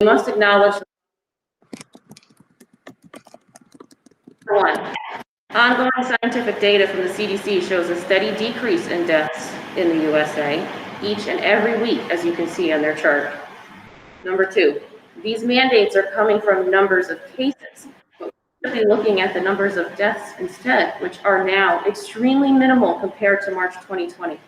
We must acknowledge, one, ongoing scientific data from the CDC shows a steady decrease in deaths in the USA each and every week, as you can see on their chart. Number two, these mandates are coming from numbers of cases, but we should be looking at the numbers of deaths instead, which are now extremely minimal compared to March 2020.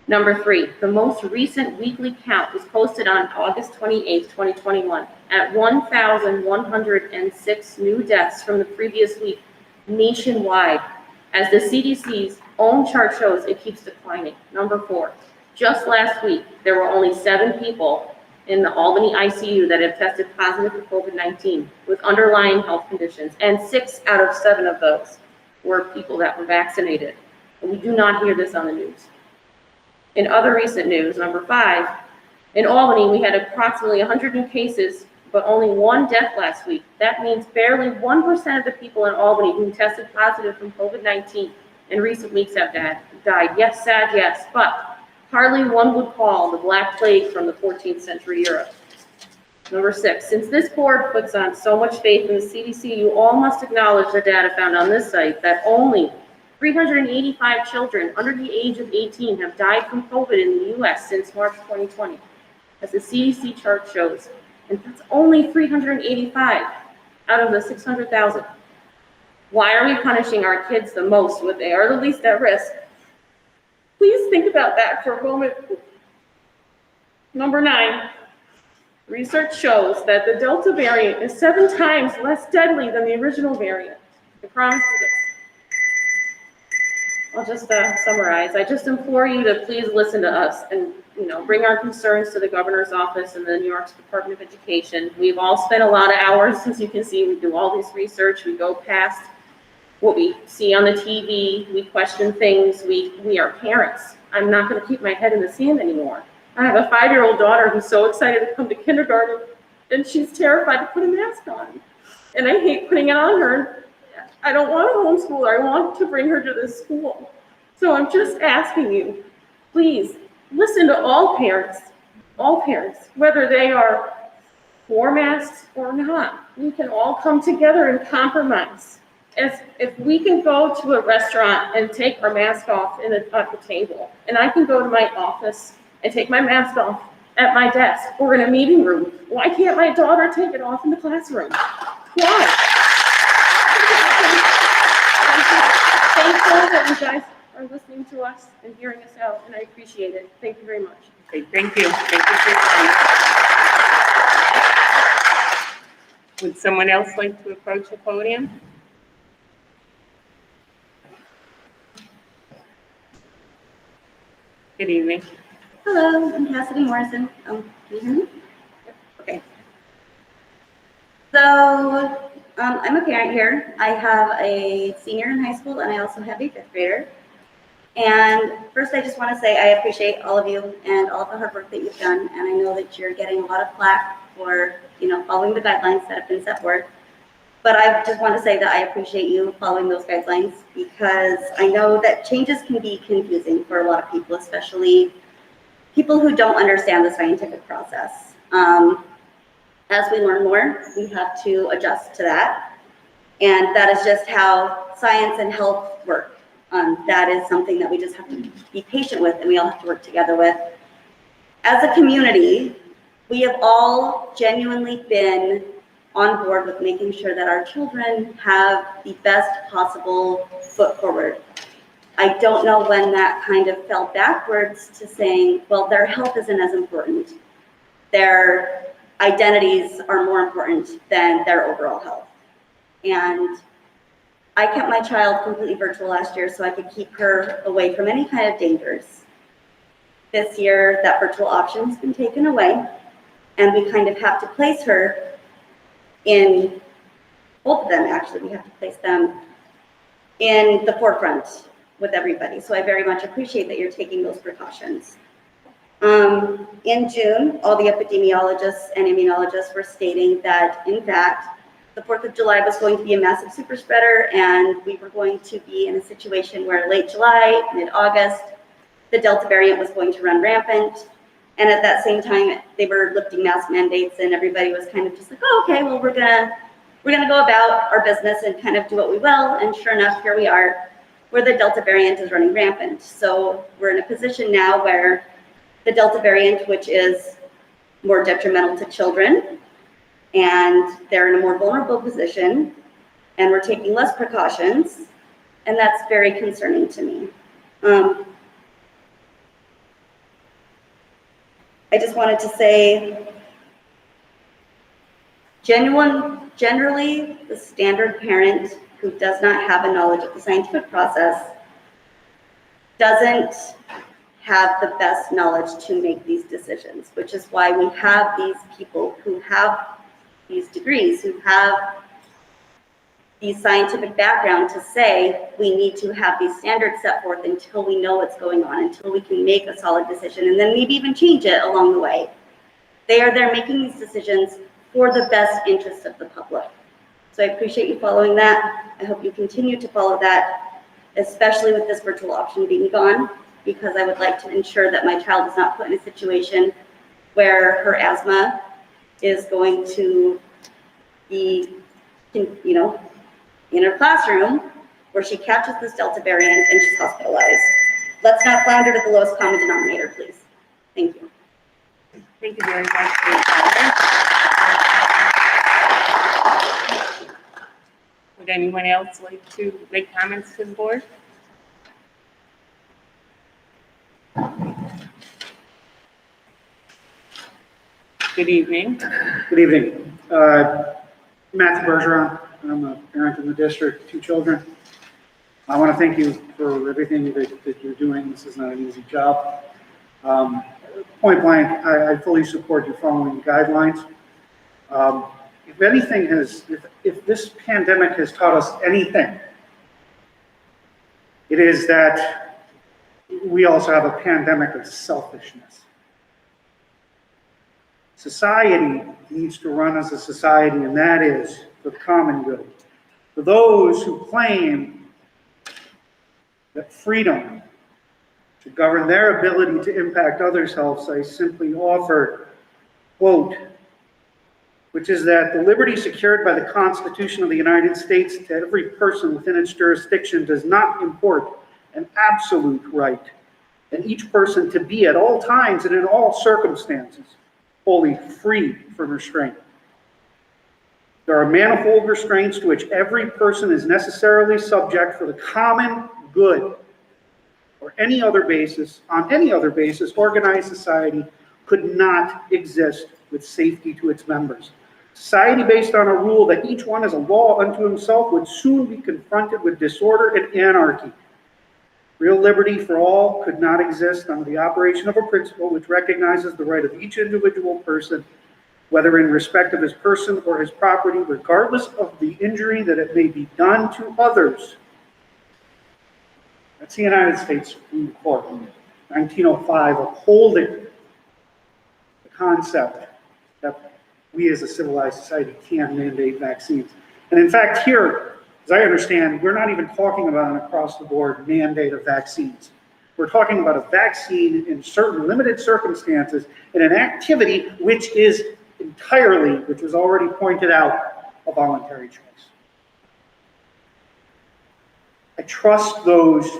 Number three, the most recent weekly count was posted on August 28, 2021, at 1,106 new deaths from the previous week nationwide. As the CDC's own chart shows, it keeps declining. Number four, just last week, there were only 7 people in the Albany ICU that have tested positive for COVID-19 with underlying health conditions, and 6 out of 7 of those were people that were vaccinated. And we do not hear this on the news. In other recent news, number 5, in Albany, we had approximately 100 new cases, but only 1 death last week. That means barely 1% of the people in Albany who tested positive from COVID-19 in recent weeks have died. Yes, sad, yes, but hardly one would call the Black Plague from the 14th century Europe. Number 6, since this board puts on so much faith in the CDC, you all must acknowledge the data found on this site that only 385 children under the age of 18 have died from COVID in the US since March 2020, as the CDC chart shows. And that's only 385 out of the 600,000. Why are we punishing our kids the most when they are the least at risk? Please think about that for a moment. Number 9, research shows that the Delta variant is 7 times less deadly than the original variant. I promise you this. I'll just summarize. I just implore you to please listen to us and bring our concerns to the governor's office and the New York Department of Education. We've all spent a lot of hours, as you can see. We do all this research. We go past what we see on the TV. We question things. We are parents. I'm not going to keep my head in the sand anymore. I have a 5-year-old daughter who's so excited to come to kindergarten, and she's terrified to put a mask on. And I hate putting it on her. I don't want to homeschool her. I want to bring her to this school. So I'm just asking you, please listen to all parents, whether they are for masks or not. We can all come together and compromise. If we can go to a restaurant and take our mask off at the table, and I can go to my office and take my mask off at my desk or in a meeting room, why can't my daughter take it off in the classroom? Why? Thankful that you guys are listening to us and hearing us out, and I appreciate it. Thank you very much. Okay, thank you. Thank you for your time. Would someone else like to approach the podium? Good evening. Hello, I'm Cassidy Morrison. Can you hear me? Okay. So I'm a parent here. I have a senior in high school, and I also have a 5th grader. And first, I just want to say I appreciate all of you and all of the hard work that you've done. And I know that you're getting a lot of flack for following the guidelines that have been set forth. But I just want to say that I appreciate you following those guidelines, because I know that changes can be confusing for a lot of people, especially people who don't understand the scientific process. As we learn more, we have to adjust to that. And that is just how science and health work. That is something that we just have to be patient with, and we all have to work together with. As a community, we have all genuinely been on board with making sure that our children have the best possible foot forward. I don't know when that kind of fell backwards to saying, well, their health isn't as important. Their identities are more important than their overall health. And I kept my child completely virtual last year so I could keep her away from any kind of dangers. This year, that virtual option has been taken away, and we kind of have to place her in, both of them actually, we have to place them in the forefront with everybody. So I very much appreciate that you're taking those precautions. In June, all the epidemiologists and immunologists were stating that, in fact, the 4th of July was going to be a massive super spreader, and we were going to be in a situation where late July, mid-August, the Delta variant was going to run rampant. And at that same time, they were lifting mask mandates, and everybody was kind of just like, oh, okay, well, we're gonna go about our business and kind of do what we will. And sure enough, here we are, where the Delta variant is running rampant. So we're in a position now where the Delta variant, which is more detrimental to children, and they're in a more vulnerable position, and we're taking less precautions, and that's very concerning to me. I just wanted to say, generally, the standard parent who does not have a knowledge of the scientific process doesn't have the best knowledge to make these decisions, which is why we have these people who have these degrees, who have the scientific background to say we need to have these standards set forth until we know what's going on, until we can make a solid decision, and then maybe even change it along the way. They are there making these decisions for the best interest of the public. So I appreciate you following that. I hope you continue to follow that, especially with this virtual option being gone, because I would like to ensure that my child is not put in a situation where her asthma is going to be, in her classroom where she catches this Delta variant and she's hospitalized. Let's not flounder to the lowest common denominator, please. Thank you. Thank you very much for your comments. Would anyone else like to make comments to the board? Good evening. Good evening. Matabergeron. I'm a parent in the district, 2 children. I want to thank you for everything that you're doing. This is not an easy job. Point blank, I fully support you following the guidelines. If anything if this pandemic has taught us anything, it is that we also have a pandemic of selfishness. Society needs to run as a society, and that is for the common good. For those who claim that freedom to govern their ability to impact others' health, I simply offer, quote, which is that the liberty secured by the Constitution of the United States to every person within its jurisdiction does not import an absolute right, and each person to be at all times and in all circumstances wholly free from restraint. There are manifold restraints to which every person is necessarily subject for the common good, or on any other basis, organized society could not exist with safety to its members. Society based on a rule that each one is a law unto himself would soon be confronted with disorder and anarchy. Real liberty for all could not exist under the operation of a principle which recognizes the right of each individual person, whether in respect of his person or his property, regardless of the injury that it may be done to others. That's the United States Supreme Court, 1905, upholding the concept that we as a civilized society can mandate vaccines. And in fact, here, as I understand, we're not even talking about an across-the-board mandate of vaccines. We're talking about a vaccine in certain limited circumstances in an activity which is entirely, which was already pointed out, a voluntary choice. I trust those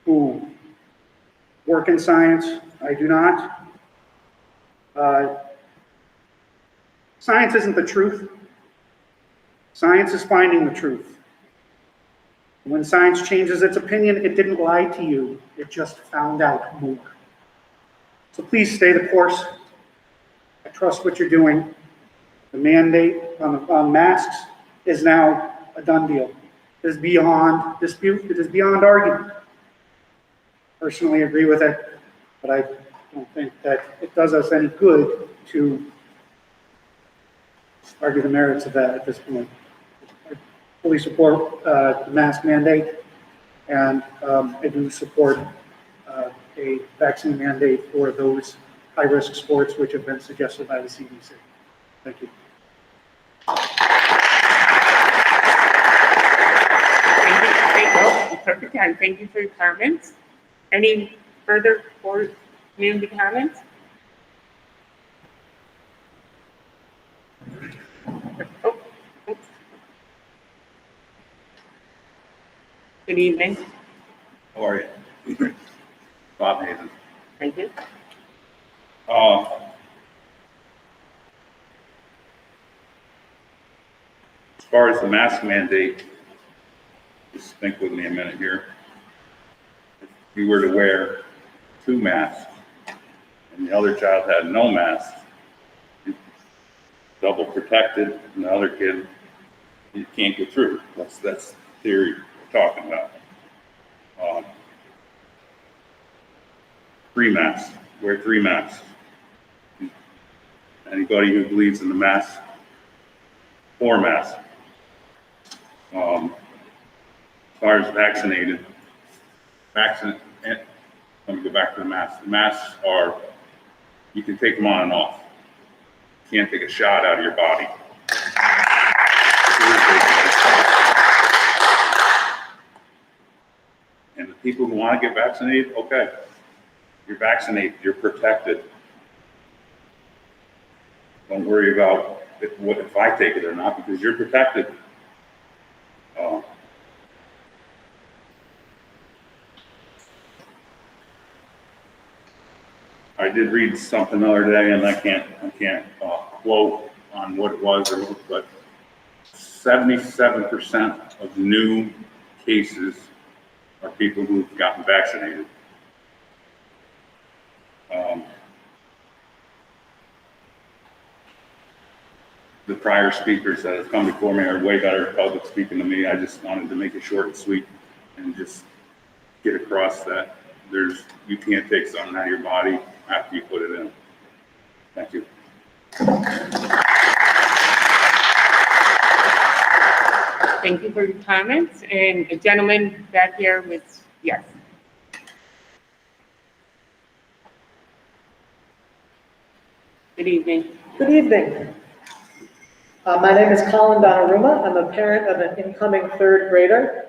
who work in science. I do not. Science isn't the truth. Science is finding the truth. When science changes its opinion, it didn't lie to you. It just found out more. So please stay the course. I trust what you're doing. The mandate on masks is now a done deal. It is beyond dispute. It is beyond argument. Personally agree with it, but I don't think that it does us any good to argue the merits of that at this point. I fully support the mask mandate, and I do support a vaccine mandate for those high-risk sports which have been suggested by the CDC. Thank you. Perfect time. Thank you for your comments. Any further board community comments? Good evening. How are you? Bob Hazen. Thank you. As far as the mask mandate, just think with me a minute here. If you were to wear 2 masks and the other child had no mask, you're double protected, and the other kid, you can't get through. That's the theory we're talking about. 3 masks, wear 3 masks. Anybody who believes in the mask, 4 masks. As far as vaccinated, let me go back to the masks. The masks are, you can take them on and off. You can't take a shot out of your body. And the people who want to get vaccinated, okay, you're vaccinated, you're protected. Don't worry about if I take it or not, because you're protected. I did read something the other day, and I can't quote on what it was, but 77% of new cases are people who've gotten vaccinated. The prior speakers that have come before me are way better at public speaking than me. I just wanted to make it short and sweet and just get across that you can't take something out of your body after you put it in. Thank you. Thank you for your comments. And the gentleman back here with, yes. Good evening. Good evening. My name is Colin Donovan. I'm a parent of an incoming 3rd grader.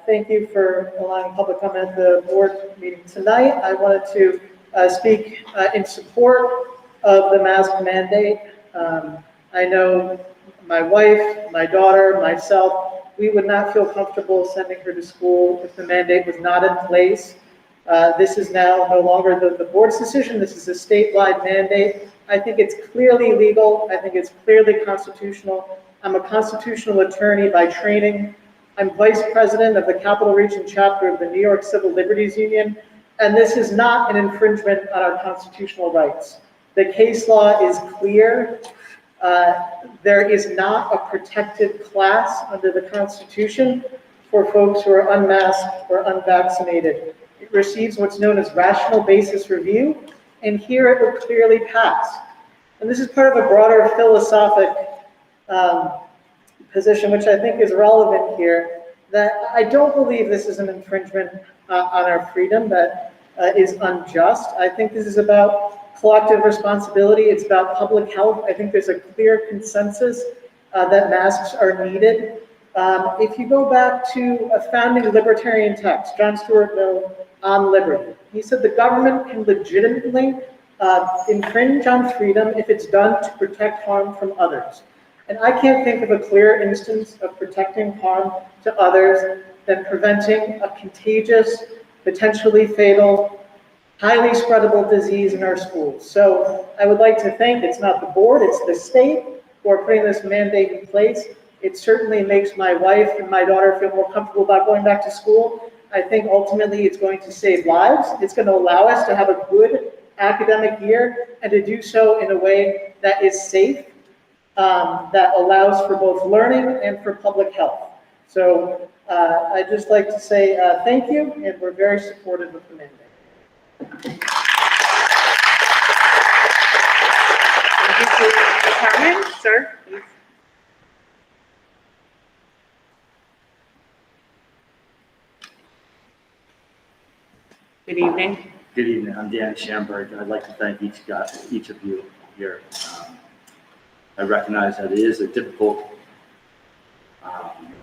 Thank you for allowing public comment at the board meeting tonight. I wanted to speak in support of the mask mandate. I know my wife, my daughter, myself, we would not feel comfortable sending her to school if the mandate was not in place. This is now no longer the board's decision. This is a statewide mandate. I think it's clearly legal. I think it's clearly constitutional. I'm a constitutional attorney by training. I'm vice president of the Capital Region chapter of the New York Civil Liberties Union, and this is not an infringement on our constitutional rights. The case law is clear. There is not a protected class under the Constitution for folks who are unmasked or unvaccinated. It receives what's known as rational basis review, and here it will clearly pass. And this is part of a broader philosophic position, which I think is relevant here, that I don't believe this is an infringement on our freedom that is unjust. I think this is about collective responsibility. It's about public health. I think there's a clear consensus that masks are needed. If you go back to a founding libertarian text, John Stuart Mill on liberty, he said the government can legitimately infringe on freedom if it's done to protect harm from others. And I can't think of a clearer instance of protecting harm to others than preventing a contagious, potentially fatal, highly spreadable disease in our schools. So I would like to think it's not the board, it's the state who are putting this mandate in place. It certainly makes my wife and my daughter feel more comfortable about going back to school. I think ultimately it's going to save lives. It's going to allow us to have a good academic year and to do so in a way that is safe, that allows for both learning and for public health. So I'd just like to say thank you, and we're very supportive of the mandate. Thank you for your comments, sir. Please. Good evening. Good evening. I'm Dan Schamberg. I'd like to thank each of you here. I recognize that it is a difficult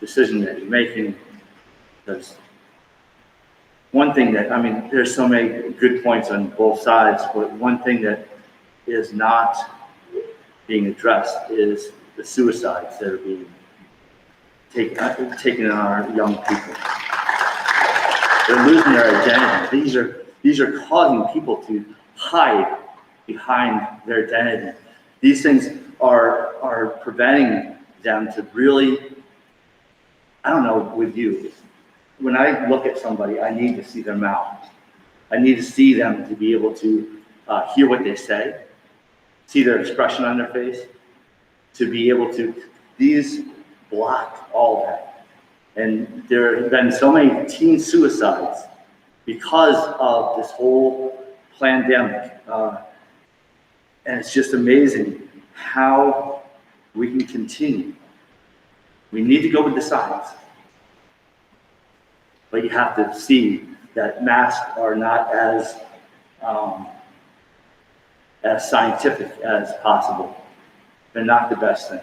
decision that you're making, because one thing that, I mean, there's so many good points on both sides, but one thing that is not being addressed is the suicides that are being taken on our young people. They're losing their identity. These are causing people to hide behind their identity. These things are preventing them to really, I don't know with you, when I look at somebody, I need to see their mouth. I need to see them to be able to hear what they say, see their expression on their face, to be able to, these block all that. And there have been so many teen suicides because of this whole pandemic. And it's just amazing how we can continue. We need to go with the science. But you have to see that masks are not as scientific as possible. They're not the best thing.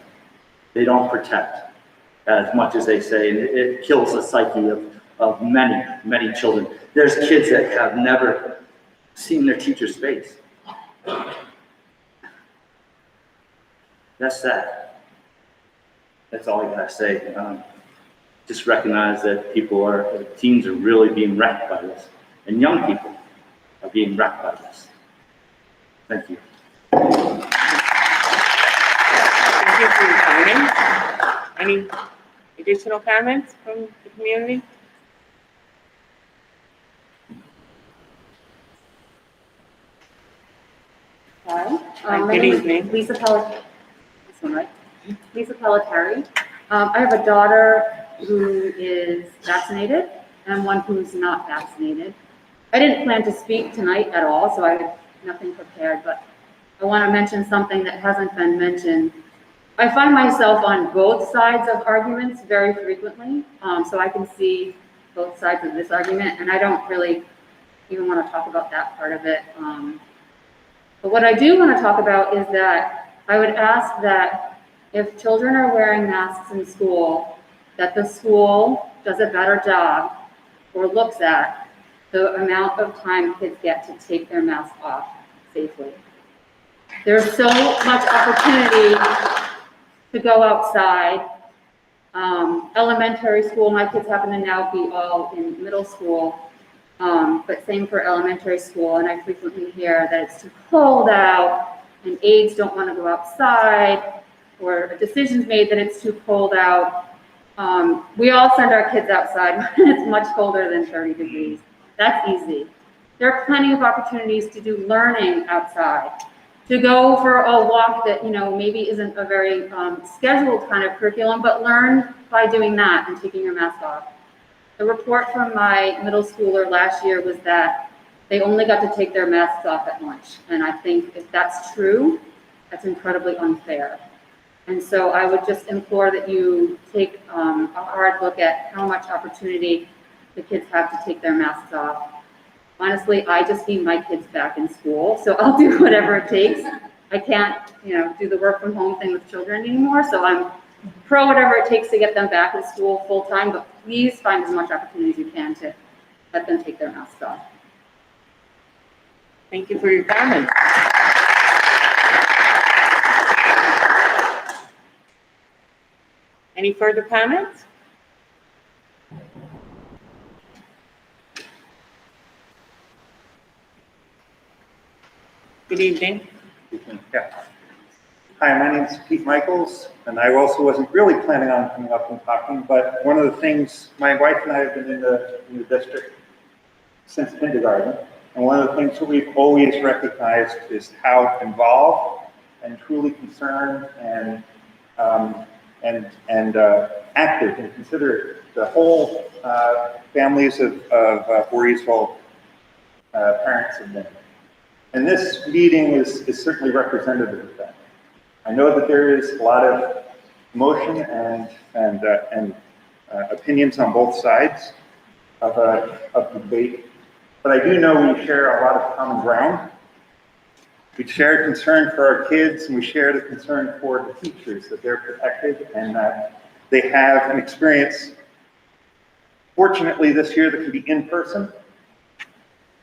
They don't protect as much as they say, and it kills the psyche of many, many children. There's kids that have never seen their teacher's face. That's sad. That's all I gotta say. Just recognize that teens are really being wrecked by this, and young people are being wrecked by this. Thank you. Thank you for your comments. Any additional comments from the community? Hi, Hi, my good name is evening. Lisa Pelletary. This one, right? Lisa Pelletary. I have a daughter who is vaccinated and one who's not vaccinated. I didn't plan to speak tonight at all, so I have nothing prepared, but I want to mention something that hasn't been mentioned. I find myself on both sides of arguments very frequently, so I can see both sides of this argument, and I don't really even want to talk about that part of it. But what I do want to talk about is that I would ask that if children are wearing masks in school, that the school does a better job or looks at the amount of time kids get to take their mask off safely. There's so much opportunity to go outside. Elementary school, my kids happen to now be all in middle school, but same for elementary school, and I frequently hear that it's too cold out, and aides don't want to go outside, or a decision's made that it's too cold out. We all send our kids outside when it's much colder than 30 degrees. That's easy. There are plenty of opportunities to do learning outside, to go for a walk that, maybe isn't a very scheduled kind of curriculum, but learn by doing that and taking your mask off. The report from my middle schooler last year was that they only got to take their masks off at lunch. And I think if that's true, that's incredibly unfair. And so I would just implore that you take a hard look at how much opportunity the kids have to take their masks off. Honestly, I just need my kids back in school, so I'll do whatever it takes. I can't, do the work from home thing with children anymore, so I'm pro whatever it takes to get them back in school full time, but please find as much opportunity as you can to let them take their masks off. Thank you for your comments. Any further comments? Good evening. Yeah. Hi, my name's Pete Michaels, and I also wasn't really planning on coming up and talking, but one of the things, my wife and I have been in the district since kindergarten, and one of the things that we've always recognized is how involved and truly concerned and active and considerate the whole families of Voorheesville parents have been. And this meeting is certainly representative of that. I know that there is a lot of emotion and opinions on both sides of the debate, but I do know we share a lot of common ground. We share concern for our kids, and we share the concern for the teachers, that they're protected and that they have an experience, fortunately this year, that can be in person,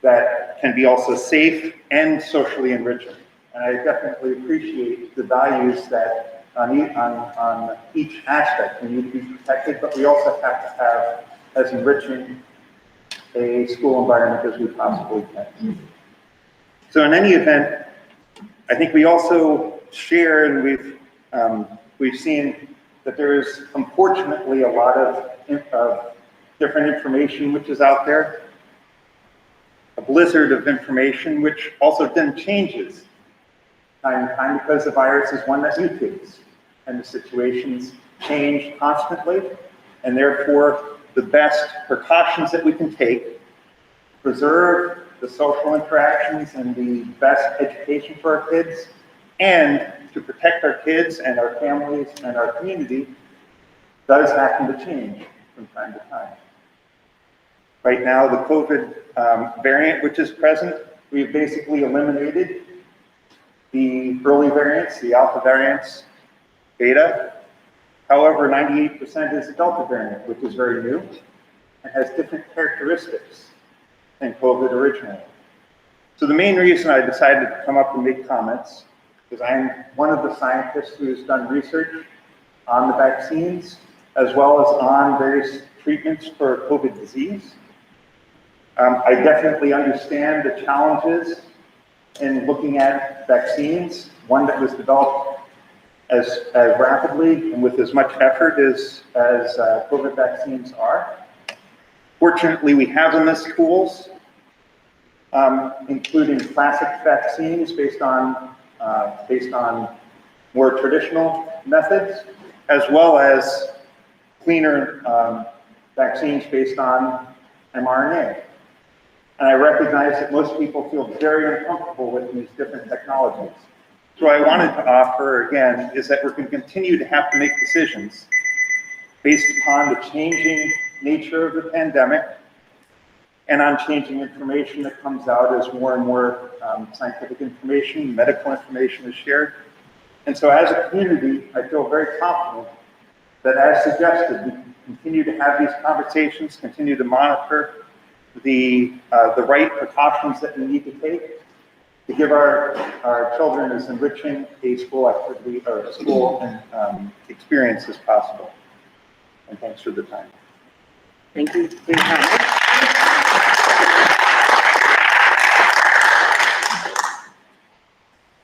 that can be also safe and socially enriching. And I definitely appreciate the values that on each aspect we need to be protected, but we also have to have as enriching a school environment as we possibly can. So in any event, I think we also share, and we've seen that there is unfortunately a lot of different information which is out there, a blizzard of information which also then changes time to time because the virus is one that mutates and the situations change constantly, and therefore the best precautions that we can take, preserve the social interactions and the best education for our kids, and to protect our kids and our families and our community, does happen to change from time to time. Right now, the COVID variant which is present, we've basically eliminated the early variants, the alpha variants, beta. However, 98% is the Delta variant, which is very new and has different characteristics than COVID originally. So the main reason I decided to come up and make comments is I'm one of the scientists who's done research on the vaccines as well as on various treatments for COVID disease. I definitely understand the challenges in looking at vaccines, one that was developed as rapidly and with as much effort as COVID vaccines are. Fortunately, we have in this tools, including classic vaccines based on more traditional methods, as well as cleaner vaccines based on mRNA. And I recognize that most people feel very uncomfortable with these different technologies. So what I wanted to offer, again, is that we're going to continue to have to make decisions based upon the changing nature of the pandemic and on changing information that comes out as more and more scientific information, medical information is shared. And so as a community, I feel very confident that as suggested, we can continue to have these conversations, continue to monitor the right precautions that we need to take to give our children as enriching a school activity or a school experience as possible. And thanks for the time. Thank you for your comment.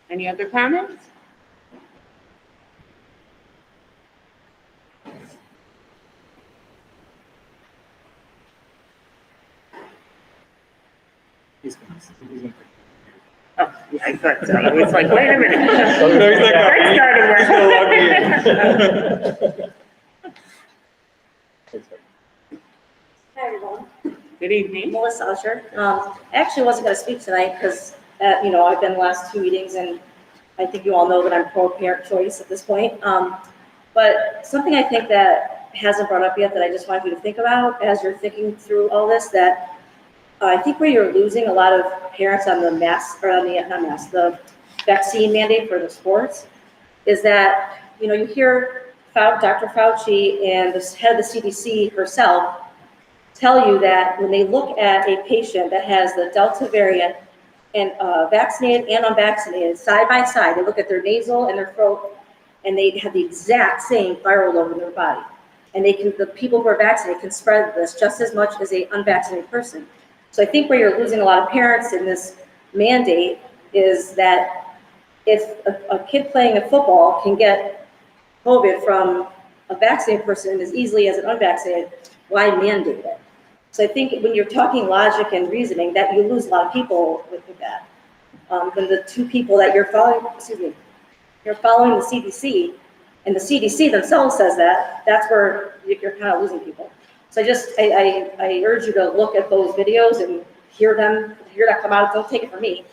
Any other comments? Oh, yeah, I thought so. I was like, wait a minute. I started working. Hi, everyone. Good evening. Melissa Usher. I actually wasn't going to speak tonight because, I've been in the last 2 meetings and I think you all know that I'm pro-parent choice at this point. But something I think that hasn't brought up yet that I just want you to think about as you're thinking through all this, that I think where you're losing a lot of parents on the the vaccine mandate for the sports is that, you hear Dr. Fauci and the head of the CDC herself tell you that when they look at a patient that has the Delta variant and vaccinated and unvaccinated side by side, they look at their nasal and their throat, and they have the exact same viral load in their body. And the people who are vaccinated can spread this just as much as an unvaccinated person. So I think where you're losing a lot of parents in this mandate is that if a kid playing a football can get COVID from a vaccinated person as easily as an unvaccinated, why mandate it? So I think when you're talking logic and reasoning, that you lose a lot of people with that. Then the two people that you're following the CDC, and the CDC themselves says that's where you're kind of losing people. So I urge you to look at those videos and hear that come out. Don't take it from me.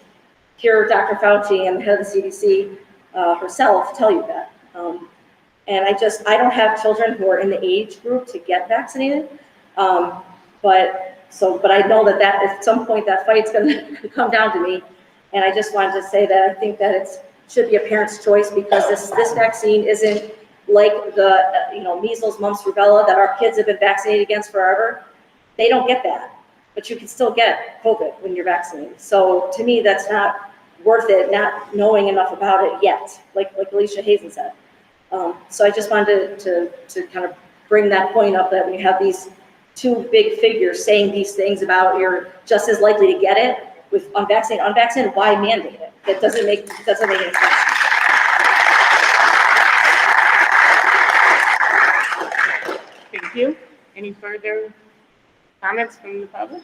Hear Dr. Fauci and the head of the CDC herself tell you that. And I don't have children who are in the age group to get vaccinated. But I know that at some point that fight's going to come down to me. And I just wanted to say that I think that it should be a parent's choice, because this vaccine isn't like the measles, mumps, rubella that our kids have been vaccinated against forever. They don't get that, but you can still get COVID when you're vaccinated. So to me, that's not worth it, not knowing enough about it yet, like Alicia Hazen said. So I just wanted to kind of bring that point up, that we have these two big figures saying these things about you're just as likely to get it with unvaccinated, why mandate it? That doesn't make any sense. Thank you. Any further comments from the public?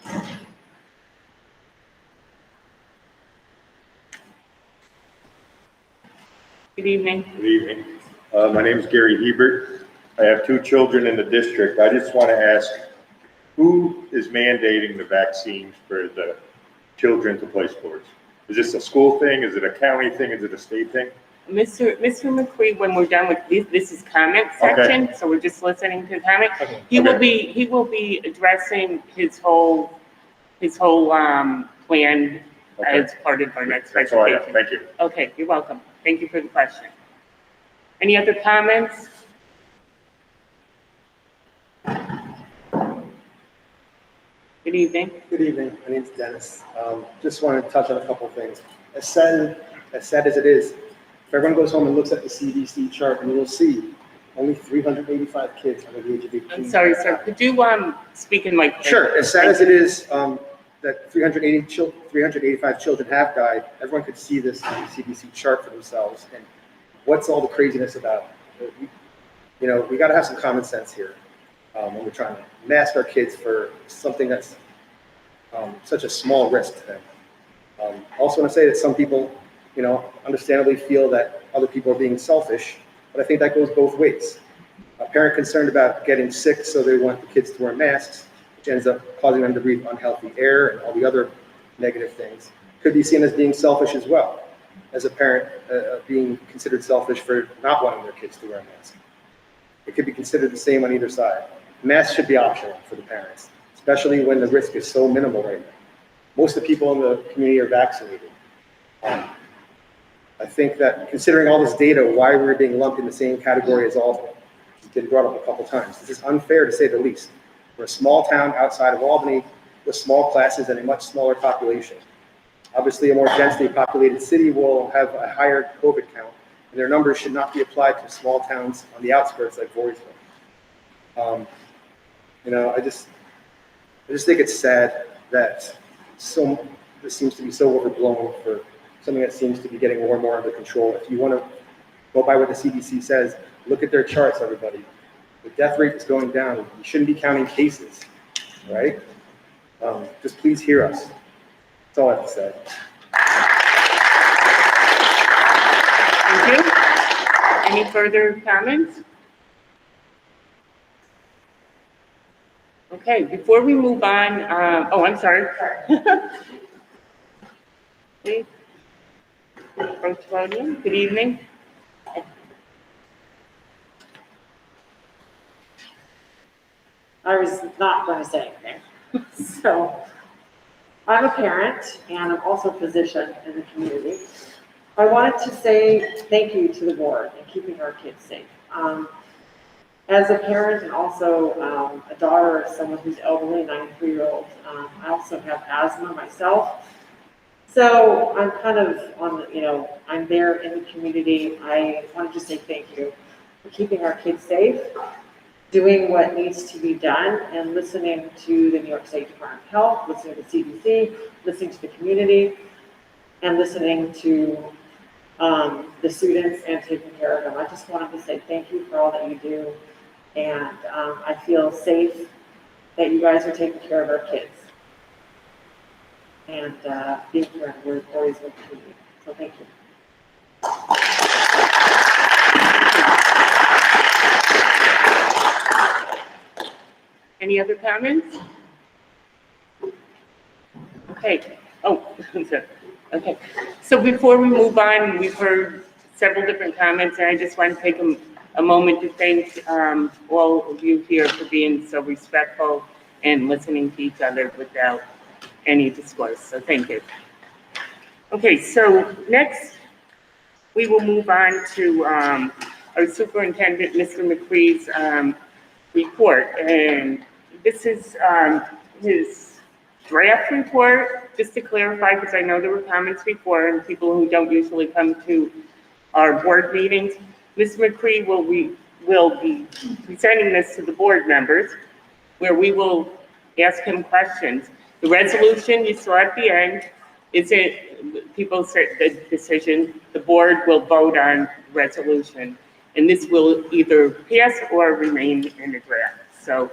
Good evening. Good evening. My name is Gary Hebert. I have two children in the district. I just want to ask, who is mandating the vaccines for the children to play sports? Is this a school thing? Is it a county thing? Is it a state thing? Mr. McCree, when we're done with this is comment section, so we're just listening to comment. Okay. He will be addressing his whole plan as part of our next That's all I have. presentation. Thank you. Okay, you're welcome. Thank you for the question. Any other comments? Good evening. Good evening. My name's Dennis. Just wanted to touch on a couple of things. As sad as it is, if everyone goes home and looks at the CDC chart, and you will see only 385 kids under the age of 18. I'm sorry, sir. Could you speak in mic? Sure. As sad as it is that 385 children have died, everyone could see this on the CDC chart for themselves. And what's all the craziness about? We got to have some common sense here when we're trying to mask our kids for something that's such a small risk to them. Also want to say that some people, understandably feel that other people are being selfish, but I think that goes both ways. A parent concerned about getting sick, so they want the kids to wear masks, which ends up causing them to breathe unhealthy air and all the other negative things, could be seen as being selfish as well, as a parent being considered selfish for not wanting their kids to wear a mask. It could be considered the same on either side. Masks should be optional for the parents, especially when the risk is so minimal right now. Most of the people in the community are vaccinated. I think that considering all this data, why we're being lumped in the same category as Albany, it's been brought up a couple times. This is unfair to say the least. We're a small town outside of Albany with small classes and a much smaller population. Obviously, a more densely populated city will have a higher COVID count, and their numbers should not be applied to small towns on the outskirts like Voorheesville. I just think it's sad that this seems to be so overblown for something that seems to be getting more and more under control. If you want to go by what the CDC says, look at their charts, everybody. The death rate is going down. You shouldn't be counting cases, right? Just please hear us. That's all I have to say. Thank you. Any further comments? Okay, before we move on, I'm sorry. Please. Approach the podium. Good evening. I was not going to say anything. So I'm a parent and I'm also a physician in the community. I wanted to say thank you to the board in keeping our kids safe. As a parent and also a daughter of someone who's elderly, 93-year-old, I also have asthma myself. So I'm kind of I'm there in the community. I wanted to say thank you for keeping our kids safe, doing what needs to be done, and listening to the New York State Department of Health, listening to the CDC, listening to the community, and listening to the students and taking care of them. I just wanted to say thank you for all that you do. And I feel safe that you guys are taking care of our kids and being here in Voorheesville community. So thank you. Any other comments? Okay. Okay. So before we move on, we've heard several different comments, and I just want to take a moment to thank all of you here for being so respectful and listening to each other without any discourse. So thank you. Okay, so next we will move on to our superintendent, Mr. McCree's report. And this is his draft report, just to clarify, because I know there were comments before and people who don't usually come to our board meetings. Ms. McCree will be presenting this to the board members. where we will ask him questions. The resolution you saw at the end, people said the decision, the board will vote on resolution, and this will either pass or remain in the draft. So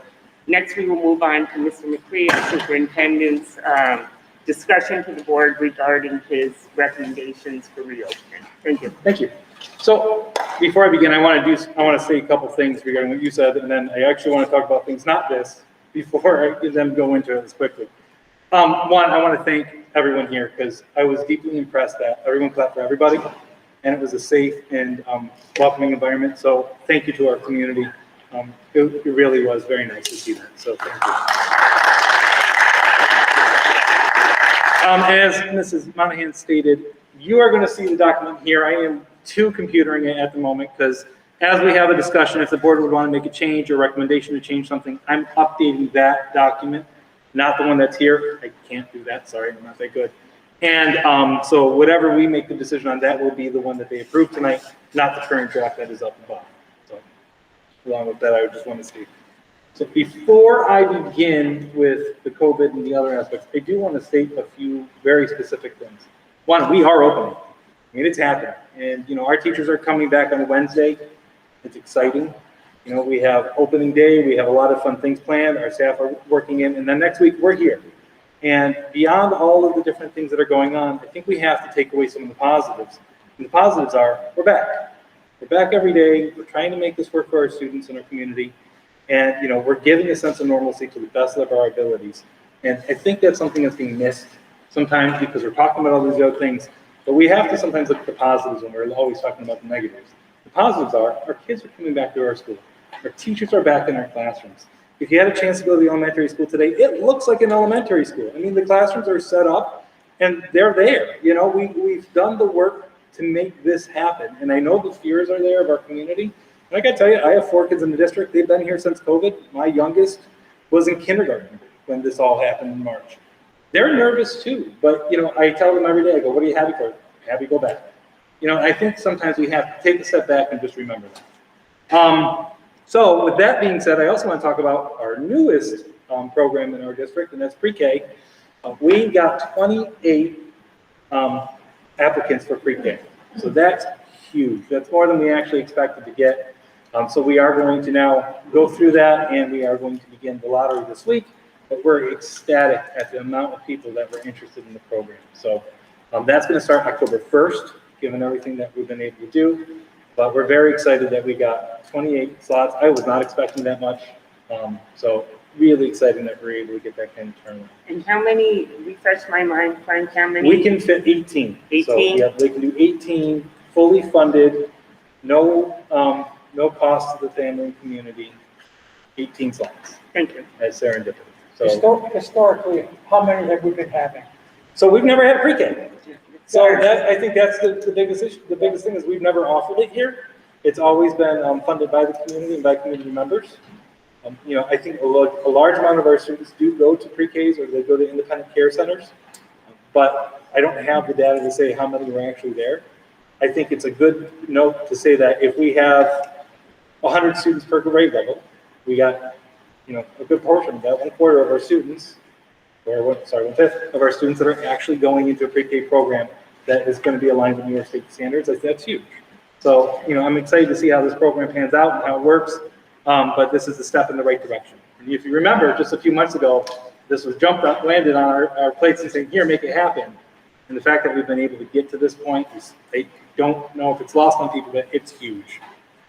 next we will move on to Mr. McCree, our superintendent's discussion to the board regarding his recommendations for reopening. Thank you. Thank you. So before I begin, I want to say a couple things regarding what you said, and then I actually want to talk about things not this before I then go into it quickly. One, I want to thank everyone here because I was deeply impressed that everyone clapped for everybody, and it was a safe and welcoming environment. So thank you to our community. It really was very nice to see that. So thank you. As Mrs. Monahan stated, you are going to see the document here. I am computering it at the moment because as we have a discussion, if the board would want to make a change or recommendation to change something, I'm updating that document, not the one that's here. I can't do that. Sorry, I'm not that good. And so whatever we make the decision on, that will be the one that they approve tonight, not the current draft that is up above. So along with that, I would just want to state. So before I begin with the COVID and the other aspects, I do want to state a few very specific things. One, we are opening. I mean, it's happening. And, you know, our teachers are coming back on Wednesday. It's exciting. You know, we have opening day. We have a lot of fun things planned. Our staff are working in. And then next week, we're here. And beyond all of the different things that are going on, I think we have to take away some of the positives. And the positives are, we're back. We're back every day. We're trying to make this work for our students and our community. And, you know, we're giving a sense of normalcy to the best of our abilities. And I think that's something that's being missed sometimes because we're talking about all these other things. But we have to sometimes look at the positives when we're always talking about the negatives. The positives are our kids are coming back to our school. Our teachers are back in our classrooms. If you had a chance to go to the elementary school today, it looks like an elementary school. I mean, the classrooms are set up and they're there. You know, we've done the work to make this happen. And I know the fears are there of our community. And I gotta tell you, I have 4 kids in the district. They've been here since COVID. My youngest was in kindergarten when this all happened in March. They're nervous too, but you know, I tell them every day, I go, what are you happy for? Happy to go back. You know, I think sometimes we have to take a step back and just remember that. So with that being said, I also want to talk about our newest program in our district, and that's pre-K. We got 28 applicants for pre-K. So that's huge. That's more than we actually expected to get. So we are going to now go through that, and we are going to begin the lottery this week. But we're ecstatic at the amount of people that were interested in the program. So that's going to start October 1st, given everything that we've been able to do. But we're very excited that we got 28 slots. I was not expecting that much. So really exciting that we're able to get that kind of turnout. And how many, refresh my mind, Frank, how many? We can fit 18. 18? So, yeah, they can do 18, fully funded, no cost to the family and community, 18 slots. Thank you. As serendipity. So Historically, how many have we been having? So we've never had pre-K. So that, I think that's the biggest issue. The biggest thing is we've never offered it here. It's always been funded by the community and by community members. You know, I think a large amount of our students do go to pre-Ks or they go to independent care centers, but I don't have the data to say how many were actually there. I think it's a good note to say that if we have 100 students per grade level, we got, you know, a good portion of that, 1/4 of our students, or 1/5 of our students that are actually going into a pre-K program that is going to be aligned with New York State standards. I think that's huge. So, you know, I'm excited to see how this program pans out and how it works, but this is a step in the right direction. And if you remember, just a few months ago, this was landed on our plates and saying, here, make it happen. And the fact that we've been able to get to this point, I don't know if it's lost on people, but it's huge.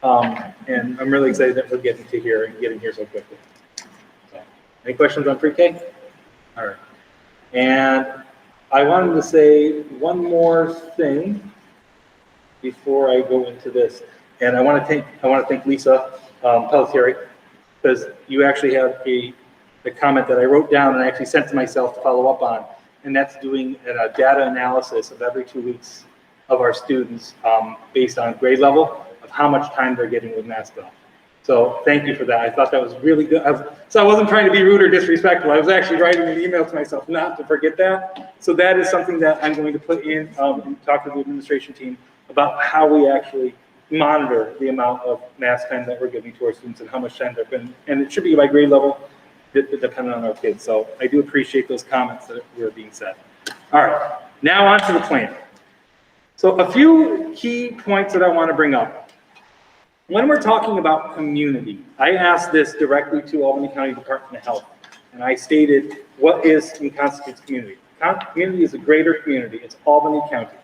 And I'm really excited that we're getting here so quickly. So, any questions on pre-K? All right. And I wanted to say one more thing before I go into this. And I want to thank Lisa Pelletieri, because you actually have a comment that I wrote down and I actually sent to myself to follow up on. And that's doing a data analysis of every 2 weeks of our students based on grade level of how much time they're getting with mask off. So thank you for that. I thought that was really good. So I wasn't trying to be rude or disrespectful. I was actually writing an email to myself not to forget that. So that is something that I'm going to put in and talk to the administration team about how we actually monitor the amount of mask time that we're giving to our students and how much time they've been. And it should be by grade level. dependent on our kids. So I do appreciate those comments that were being said. All right, now on to the plan. So a few key points that I want to bring up. When we're talking about community, I asked this directly to Albany County Department of Health, and I stated, what constitutes community? Community is a greater community. It's Albany County.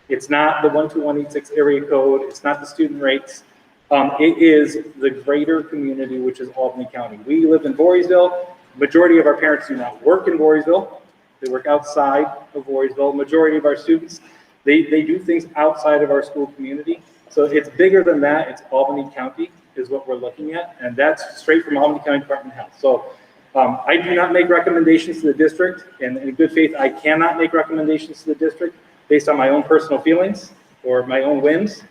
It's not the 12186 area code. It's not the student rates. It is the greater community, which is Albany County. We live in Voorheesville. Majority of our parents do not work in Voorheesville. They work outside of Voorheesville. Majority of our students, they do things outside of our school community. So it's bigger than that. It's Albany County is what we're looking at, and that's straight from Albany County Department of Health. So I do not make recommendations to the district, and in good faith, I cannot make recommendations to the district based on my own personal feelings or my own whims.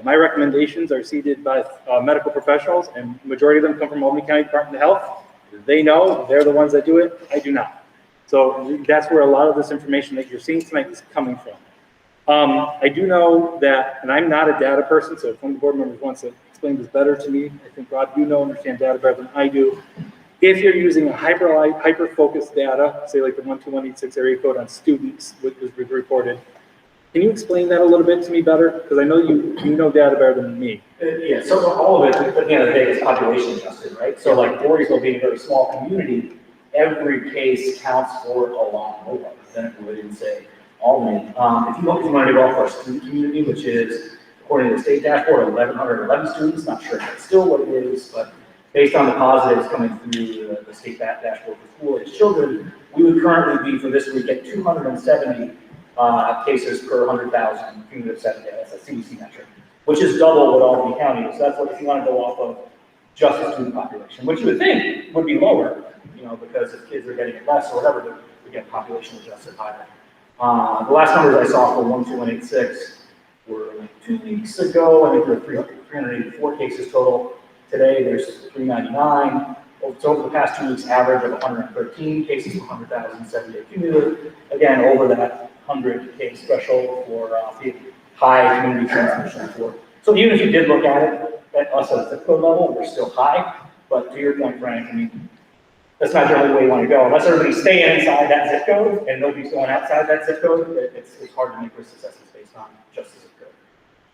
My recommendations are seeded by medical professionals, and majority of them come from Albany County Department of Health. They know, they're the ones that do it, I do not. So that's where a lot of this information that you're seeing tonight is coming from. I do know that, and I'm not a data person, so if one of the board members wants to explain this better to me, I think, Rob, you understand data better than I do. If you're using a hyper-focused data, say like the 12186 area code on students, which was reported, can you explain that a little bit to me better? Because I know you know data better than me. Yeah, so all of it, at the end of the day, is population adjusted, right? So like Voorheesville being a very small community, every case counts for a lot more than it would in, say, Albany. If you want to go off our student community, which is, according to the state dashboard, 1,111 students, not sure if that's still what it is, but based on the positives coming through the state dashboard for school-aged children, we would currently be, for this week, at 270 cases per 100,000 cumulative set data. That's a CDC metric, which is double what Albany County is. So that's what, if you want to go off of just the student population, which you would think would be lower, you know, because if kids are getting it less or whatever, we get population adjusted higher. The last numbers I saw for 12186 were like 2 weeks ago. I think there were 384 cases total. Today there's 399. So over the past 2 weeks, average of 113 cases per 100,000, 78 cumulative. Again, over that 100 case threshold for the high community transmission for. So even if you did look at it at us at the zip code level, we're still high. But to your point, Frank, I mean, that's not the only way you want to go. Unless everybody's staying inside that zip code and nobody's going outside that zip code, it's hard to make risk assessments based on just the zip code.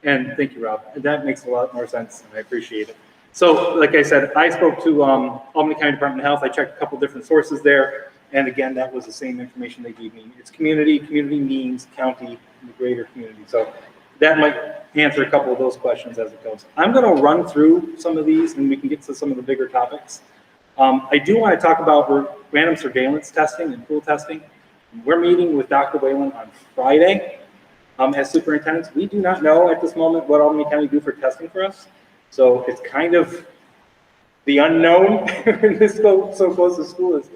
And thank you, Rob. That makes a lot more sense, and I appreciate it. So, like I said, I spoke to Albany County Department of Health. I checked a couple different sources there, and again, that was the same information they gave me. It's community. Community means county, the greater community. So that might answer a couple of those questions as it goes. I'm going to run through some of these, and we can get to some of the bigger topics. I do want to talk about random surveillance testing and pool testing. We're meeting with Dr. Whalen on Friday as superintendents. We do not know at this moment what Albany County do for testing for us. So it's kind of the unknown. This so close to school is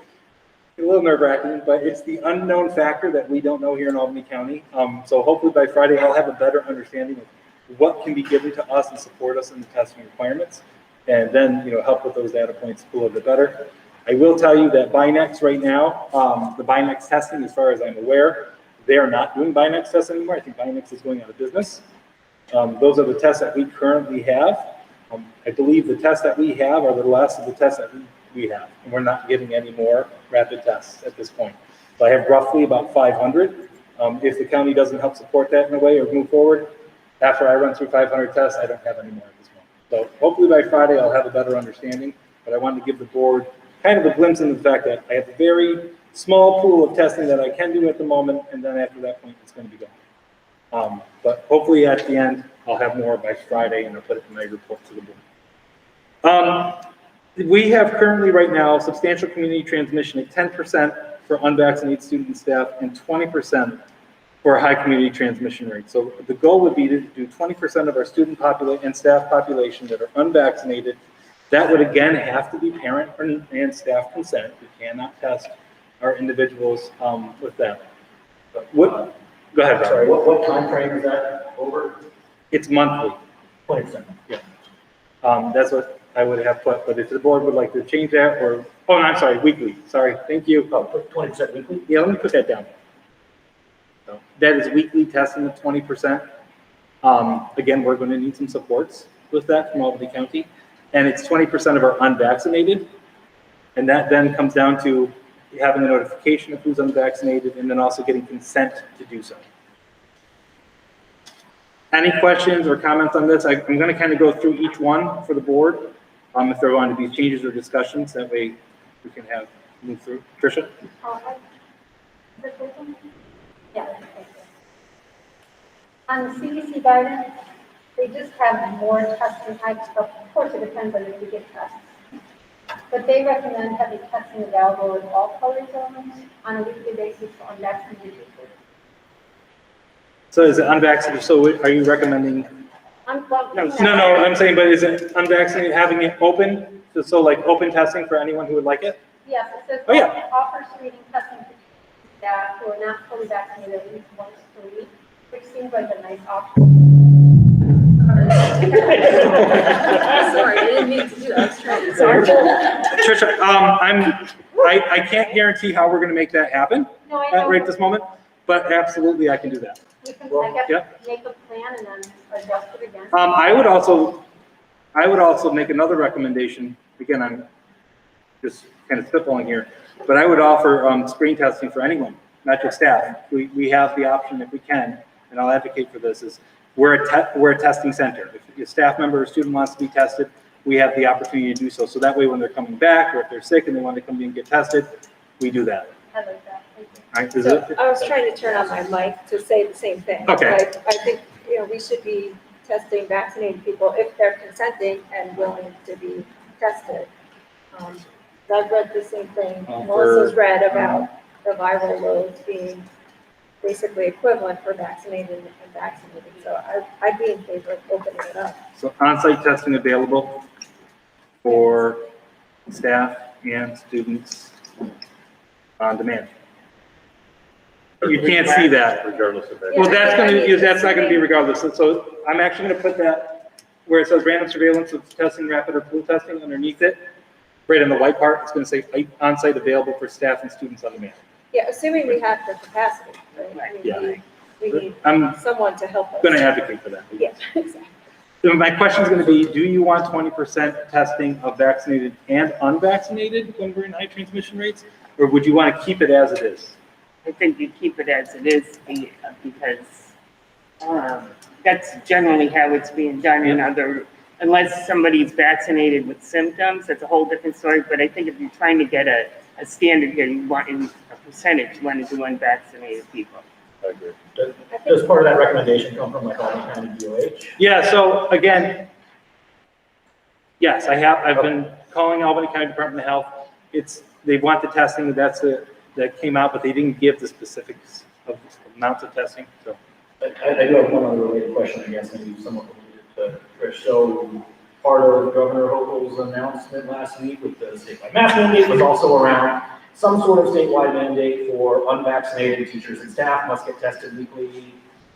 a little nerve-wracking, but it's the unknown factor that we don't know here in Albany County. So hopefully by Friday, I'll have a better understanding of what can be given to us and support us in the testing requirements, and then, you know, help with those data points a little bit better. I will tell you that Binex right now, the Binex testing, as far as I'm aware, they are not doing Binex tests anymore. I think Binex is going out of business. Those are the tests that we currently have. I believe the tests that we have are the last of the tests that we have, and we're not getting any more rapid tests at this point. So I have roughly about 500. If the county doesn't help support that in a way or move forward, after I run through 500 tests, I don't have any more at this point. So hopefully by Friday, I'll have a better understanding, but I wanted to give the board kind of a glimpse into the fact that I have a very small pool of testing that I can do at the moment, and then after that point, it's going to be gone. But hopefully at the end, I'll have more by Friday, and I'll put it in my report to the board. We have currently right now substantial community transmission at 10% for unvaccinated student and staff and 20% for a high community transmission rate. So the goal would be to do 20% of our student population and staff population that are unvaccinated. That would again have to be parent and staff consent. We cannot test our individuals with that. What? Go ahead, Rob. Sorry, what time frame is that over? It's monthly. 20%. Yeah. That's what I would have put, but if the board would like to change that, or, oh, I'm sorry, weekly. Sorry, thank you. Oh, 20% weekly? Yeah, let me put that down. So that is weekly testing of 20%. Again, we're going to need some supports with that from Albany County. And it's 20% of our unvaccinated. And that then comes down to having a notification of who's unvaccinated and then also getting consent to do so. Any questions or comments on this? I'm going to kind of go through each one for the board. If there want to be changes or discussions, that way we can move through. Tricia? Yeah. On the CDC guidance, they just have more testing types, but of course it depends on if you get tests. But they recommend having testing available in all color zones on a weekly basis for unvaccinated people. So is it unvaccinated? So are you recommending? No, I'm saying, but is it unvaccinated, having it open? So like open testing for anyone who would like it? Yes, it says Oh, yeah. offers screening testing for staff who are not fully vaccinated at least once per week, which seems like a nice option. Sorry, I didn't mean to do that. I was trying to. Sorry. Tricia, I can't guarantee how we're going to make that happen No, I know. right this moment, but absolutely I can do that. We can, I guess, Yep. make a plan and then adjust it again. I would also make another recommendation. Again, I'm just kind of spitballing here, but I would offer screen testing for anyone, not just staff. We have the option if we can, and I'll advocate for this, is we're a testing center. If a staff member or student wants to be tested, we have the opportunity to do so. So that way when they're coming back or if they're sick and they want to come in and get tested, we do that. I like that. Thank you. All right, is So it? I was trying to turn on my mic to say the same thing. Okay. Like, I think, we should be testing vaccinated people if they're consenting and willing to be tested. I've read the same thing Melissa's read about the viral loads being basically equivalent for vaccinated and vaccinated. So I'd be in favor of opening it up. So on-site testing available for staff and students on demand. You can't see that. Regardless of that. Well, that's not gonna be regardless. So I'm actually gonna put that where it says random surveillance of testing, rapid or pool testing underneath it. Right on the white part, it's gonna say on-site available for staff and students on demand. Yeah, assuming we have the capacity, right? I mean, Yeah. we need I'm someone to help us. gonna advocate for that. Yeah, exactly. So my question is gonna be, do you want 20% testing of vaccinated and unvaccinated when we're in high transmission rates? Or would you wanna keep it as it is? I think you keep it as it is because that's generally how it's being done in other, unless somebody's vaccinated with symptoms, that's a whole different story. But I think if you're trying to get a standard here, you want in a percentage, you want to do unvaccinated people. I agree. Does part of that recommendation come from like Albany County BOH? Yeah, so again, yes, I've been calling Albany County Department of Health. They want the testing, that came out, but they didn't give the specifics of the amounts of testing, so. I do have one other related question, I guess, maybe somewhat related to Trish. So part of Governor Hochul's announcement last week with the statewide mask mandate was also around some sort of statewide mandate for unvaccinated teachers and staff must get tested weekly.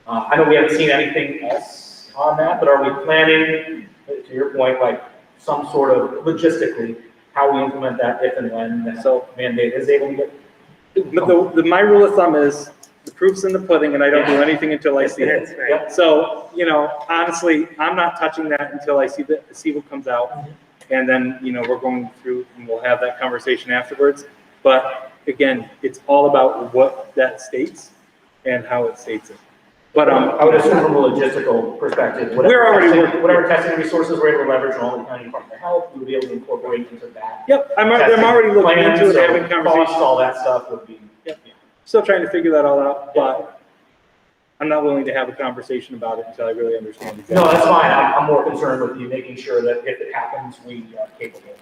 I know we haven't seen anything else on that, but are we planning, to your point, like some sort of logistically, how we implement that if and when that mandate is able to get? My rule of thumb is the proof's in the pudding and I don't do anything until I see it. That's right. So, honestly, I'm not touching that until I see what comes out. And then, we're going through and we'll have that conversation afterwards. But again, it's all about what that states and how it states it. But I would assume from a logistical perspective, we're already working. Whatever testing resources we're able to leverage from Albany County Department of Health, we'll be able to incorporate into that. Yep, I'm already looking into it, having conversations. Costs, all that stuff would be. Yep. Still trying to figure that all out, but I'm not willing to have a conversation about it until I really understand exactly. No, that's fine. I'm more concerned with you making sure that if it happens, we are capable of it.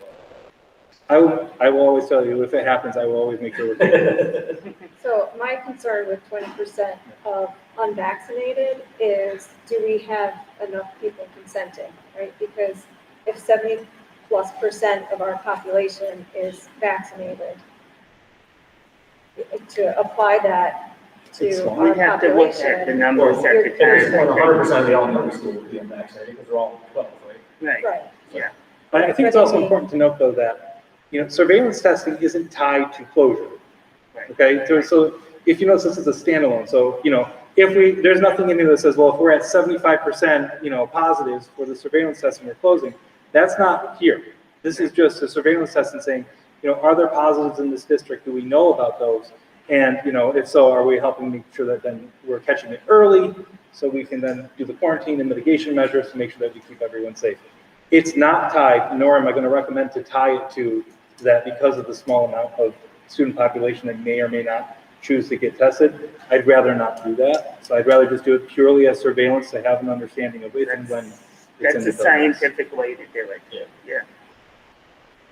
I will always tell you, if it happens, I will always make sure we're capable. So my concern with 20% of unvaccinated is, do we have enough people consenting, right? Because if 70+% of our population is vaccinated, to apply that to our We'd have to look population. at the numbers at the At this point, time. 100% of the elementary school would be unvaccinated because they're all 12, right? Right, Right. But I think it's also important to note, though, that surveillance testing isn't tied to closure. Okay, so if you notice, this is a standalone. So if there's nothing in here that says, well, if we're at 75%, positives for the surveillance testing we're closing, that's not here. This is just a surveillance testing saying, are there positives in this district? Do we know about those? And, if so, are we helping make sure that then we're catching it early so we can then do the quarantine and mitigation measures to make sure that we keep everyone safe? It's not tied, nor am I going to recommend to tie it to that because of the small amount of student population that may or may not choose to get tested. I'd rather not do that. So I'd rather just do it purely as surveillance to have an understanding of it and when it's in That's the a buildings. scientific way to do it. Yeah.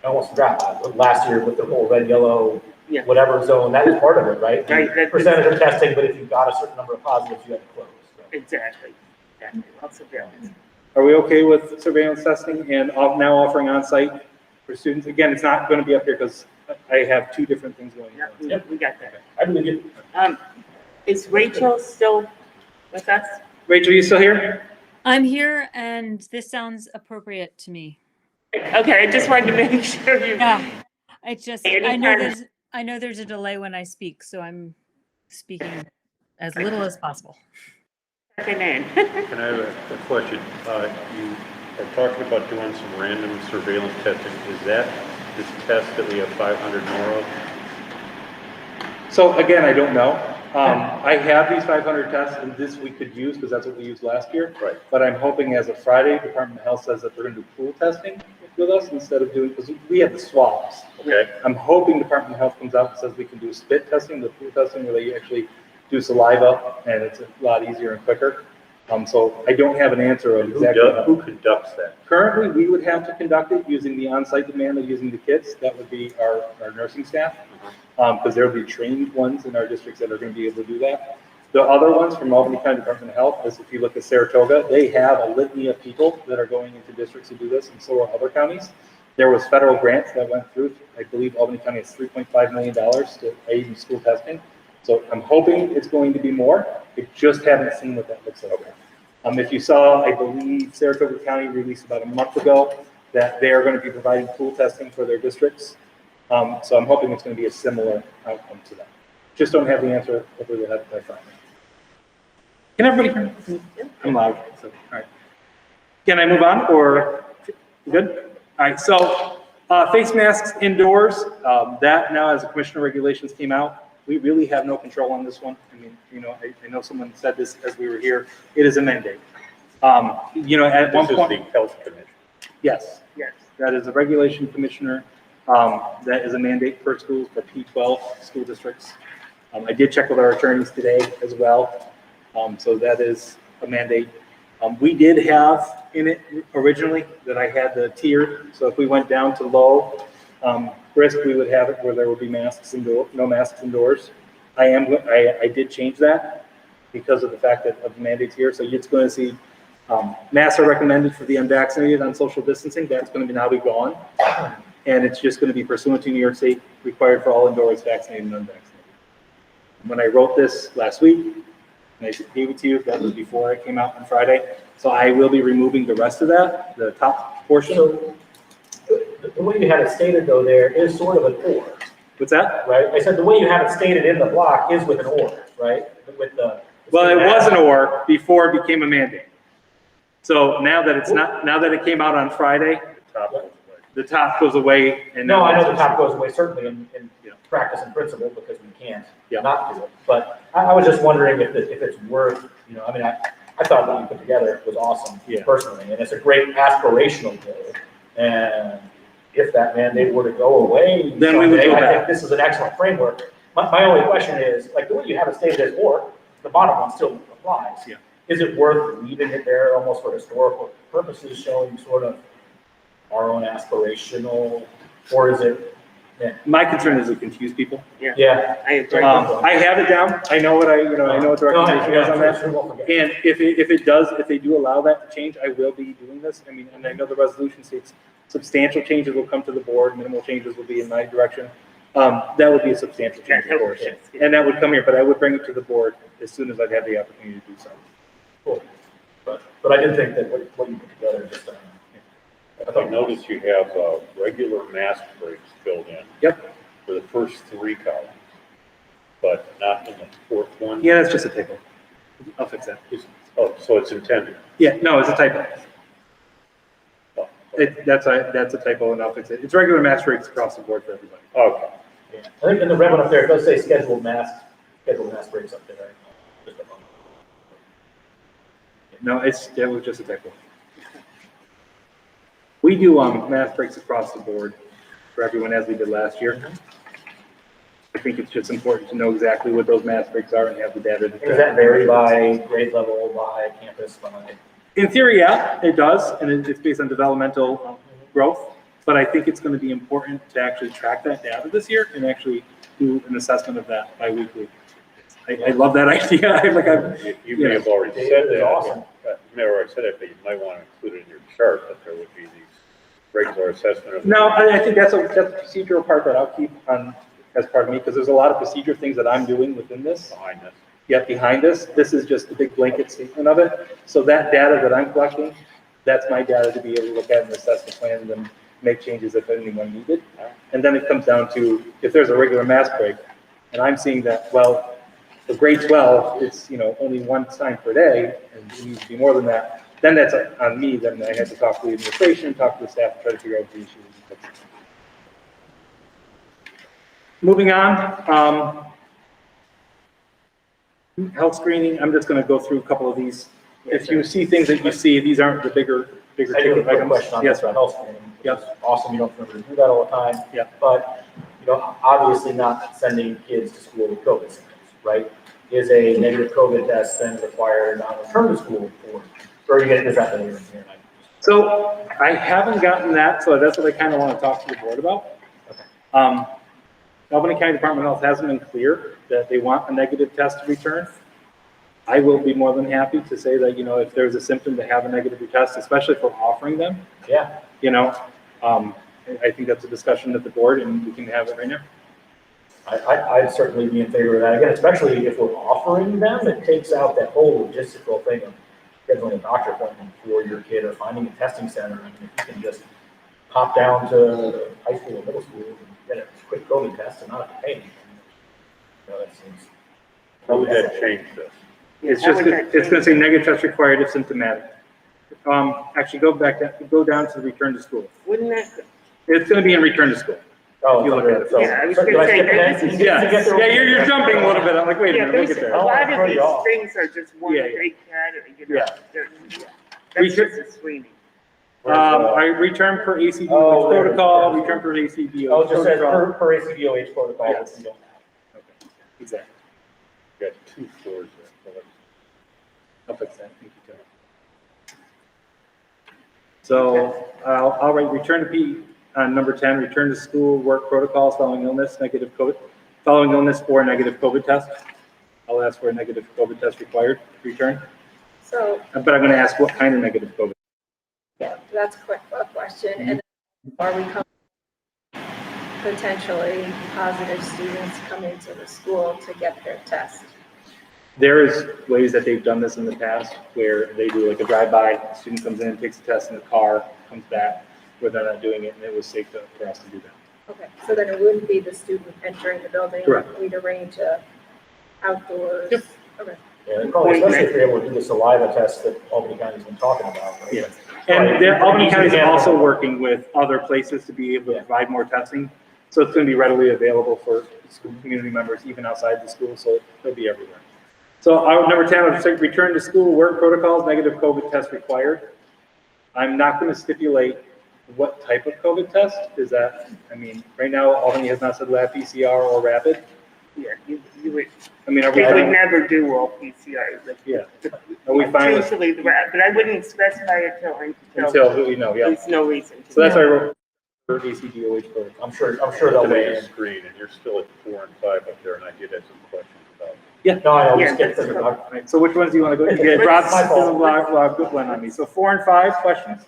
I almost forgot, last year with the whole red, yellow, Yeah. whatever zone, that was part of it, right? Right, that's- Percentage of testing, but if you got a certain number of positives, you had to close. Right? Exactly. Lots of balance. Are we okay with surveillance testing and now offering on-site for students? Again, it's not going to be up here because I have two different things going on. Yep, we got that. I believe you. Is Rachel still with us? Rachel, you still here? I'm here and this sounds appropriate to me. Okay, I just wanted to make sure you. Yeah, it's just, Anytime. I know there's a delay when I speak, so I'm speaking as little as possible. Can I have a question? You are talking about doing some random surveillance testing. Is that this test that we have 500 more of? So again, I don't know. I have these 500 tests and this we could use because that's what we used last year. Right. But I'm hoping as of Friday, Department of Health says that they're going to do pool testing with us instead of doing, because we have the swabs. Okay. I'm hoping Department of Health comes out and says we can do spit testing, the pool testing where they actually do saliva and it's a lot easier and quicker. So I don't have an answer of exactly. Who conducts that? Currently, we would have to conduct it using the on-site demand of using the kits. That would be our nursing staff, because there will be trained ones in our districts that are going to be able to do that. The other ones from Albany County Department of Health, as if you look at Saratoga, they have a litany of people that are going into districts to do this, and so are other counties. There was federal grants that went through. I believe Albany County has $3.5 million to aid in school testing. So I'm hoping it's going to be more. I just haven't seen what that looks like. If you saw, I believe Saratoga County released about a month ago that they are going to be providing pool testing for their districts. So I'm hoping it's going to be a similar outcome to that. Just don't have the answer. Hopefully we'll have it by Friday. Can everybody hear me? I'm loud. So, all right. Can I move on or good? All right. So face masks indoors. That now, as the commissioner regulations came out, we really have no control on this one. I mean, I know someone said this as we were here. It is a mandate. At one point. This is the health commission. Yes. Yes. That is a regulation commissioner. That is a mandate for schools, for P12 school districts. I did check with our attorneys today as well. So that is a mandate. We did have in it originally that I had the tiered. So if we went down to low risk, we would have it where there would be masks no masks indoors. I did change that because of the fact that of the mandates here. So it's going to see masks are recommended for the unvaccinated on social distancing. That's going to now be gone. And it's just going to be pursuant to New York State required for all indoors vaccinated and unvaccinated. When I wrote this last week, and I gave it to you, that was before it came out on Friday. So I will be removing the rest of that, the top portion. So the way you have it stated though there is sort of an or. What's that? Right? I said the way you have it stated in the block is with an or, right? With the. Well, it was an or before it became a mandate. So now that it's not, now that it came out on Friday, the top goes away. And no, I know the top goes away certainly in practice and principle because we can't not do it. But I was just wondering if it's worth, I mean, I thought what you put together was awesome personally, and it's a great aspirational goal. And if that mandate were to go away, then we would go I back. think this is an excellent framework. My only question is, like the way you have it stated as or, the bottom one still applies. Yeah. Is it worth leaving it there almost for historical purposes, showing sort of our own aspirational, or is it? Yeah. My concern is it confuse people. Yeah. I agree. I have it down. I know what I know what the recommendation is on that. And if they do allow that to change, I will be doing this. I mean, and I know the resolution states substantial changes will come to the board, minimal changes will be in my direction. That would be a substantial change, of course. And that would come here, but I would bring it to the board as soon as I'd have the opportunity to do so. Cool. But I did think that what you put together just. I noticed you have regular mask breaks filled in. Yep. For the first 3 columns, but not in the 4th one. Yeah, that's just a typo. I'll fix that. Oh, so it's intended. Yeah, no, it's a typo. Oh, That's a typo enough. It's regular mask breaks across the board for everybody. Okay. Yeah. I think in the red one up there, it does say scheduled mask breaks up there. Just a moment. No, it was just a typo. We do mask breaks across the board for everyone as we did last year. I think it's just important to know exactly what those mask breaks are and have the data. Does that vary by grade level, by campus, by? In theory, yeah, it does, and it's based on developmental growth. But I think it's going to be important to actually track that data this year and actually do an assessment of that bi-weekly. I love that idea. You may have already said that. Awesome. You may have already said it, but you might want to include it in your chart, that there would be these regular assessment of. No, I think that's a procedural part that I'll keep on as part of me, because there's a lot of procedure things that I'm doing within this. Behind this. Yet behind this, this is just a big blanket statement of it. So that data that I'm collecting, that's my data to be able to look at and assess the plan and make changes if anyone needed. And then it comes down to, if there's a regular mask break, and I'm seeing that, well, for grade 12, it's, only one time per day, and it needs to be more than that, then that's on me. Then I have to talk to the administration, talk to the staff, and try to figure out what the issue is. Moving on, health screening, I'm just going to go through a couple of these. If you see things that you see, these aren't the bigger I do ticket have a items. question on Yes, this about health screening. Yes. It's awesome, you don't remember to do that all the time. Yeah. But, obviously not sending kids to school with COVID symptoms, right? Is a negative COVID test then required on return to school or are you getting this out later in here? So I haven't gotten that, so that's what I kind of want to talk to the board about. Okay. Albany County Department of Health hasn't been clear that they want a negative test to return. I will be more than happy to say that, if there's a symptom to have a negative test, especially if we're offering them. Yeah. I think that's a discussion at the board and we can have it right now. I'd certainly be in favor of that. Again, especially if we're offering them, it takes out that whole logistical thing of scheduling a doctor appointment for your kid or finding a testing center. I mean, if you can just pop down to high school or middle school and get a quick COVID test and not have to pay anything. That seems. How would that change this? It's going to say negative test required if symptomatic. Actually, go down to return to school. Wouldn't that? It's going to be in return to school. Oh, You look at it. Yeah, I was going to say, that this is. Yeah, you're jumping a little bit. I'm like, wait a Yeah, minute, look at there's, that. a lot of these things are just one Yeah, big category, Yeah. That's just a screening. I return per ACDOH protocol, return per ACDOH Oh, it just says protocol. per ACDOH protocol. Yes. which we don't have. Okay, exactly. Got two floors there. I'll fix that. Thank you, Tim. So I'll write return to P on number 10, return to school work protocols following illness, following illness or negative COVID test. I'll ask for a negative COVID test required return. So, But I'm going to ask what kind of negative COVID. yeah, that's a question. And are we potentially positive students coming to the school to get their test? There is ways that they've done this in the past where they do like a drive-by, student comes in, takes a test in the car, comes back, where they're not doing it, and it was safe for us to do that. Okay, so then it wouldn't be the student entering the building? Correct. We'd arrange a outdoors? Yep. Okay. Yeah, and probably especially if you're able to do the saliva test that Albany County's been talking about, right? Yeah. Right. And Albany Easy County is to get. also working with other places to be able to provide more testing. So it's going to be readily available for school community members, even outside the school, so it'll be everywhere. So number 10, I'll say return to school work protocols, negative COVID test required. I'm not going to stipulate what type of COVID test is that. I mean, right now, Albany has not said lab PCR or rapid. Yeah, you would, I mean, are we they would fine? never do all PCRs. Yeah. Are we fine with Usually the rat, but I wouldn't specify it until we know, yeah. There's no reason to. So that's why I wrote for ACDOH protocol. I'm sure they'll weigh Today's in. screen, and you're still at 4 and 5 up there, and I did have some questions about. Yeah. No, I know, Yeah, just get that's them. Right, so which ones do you want to go? Yeah, Rob's doing a lot of good one on me. So 4 and 5 questions?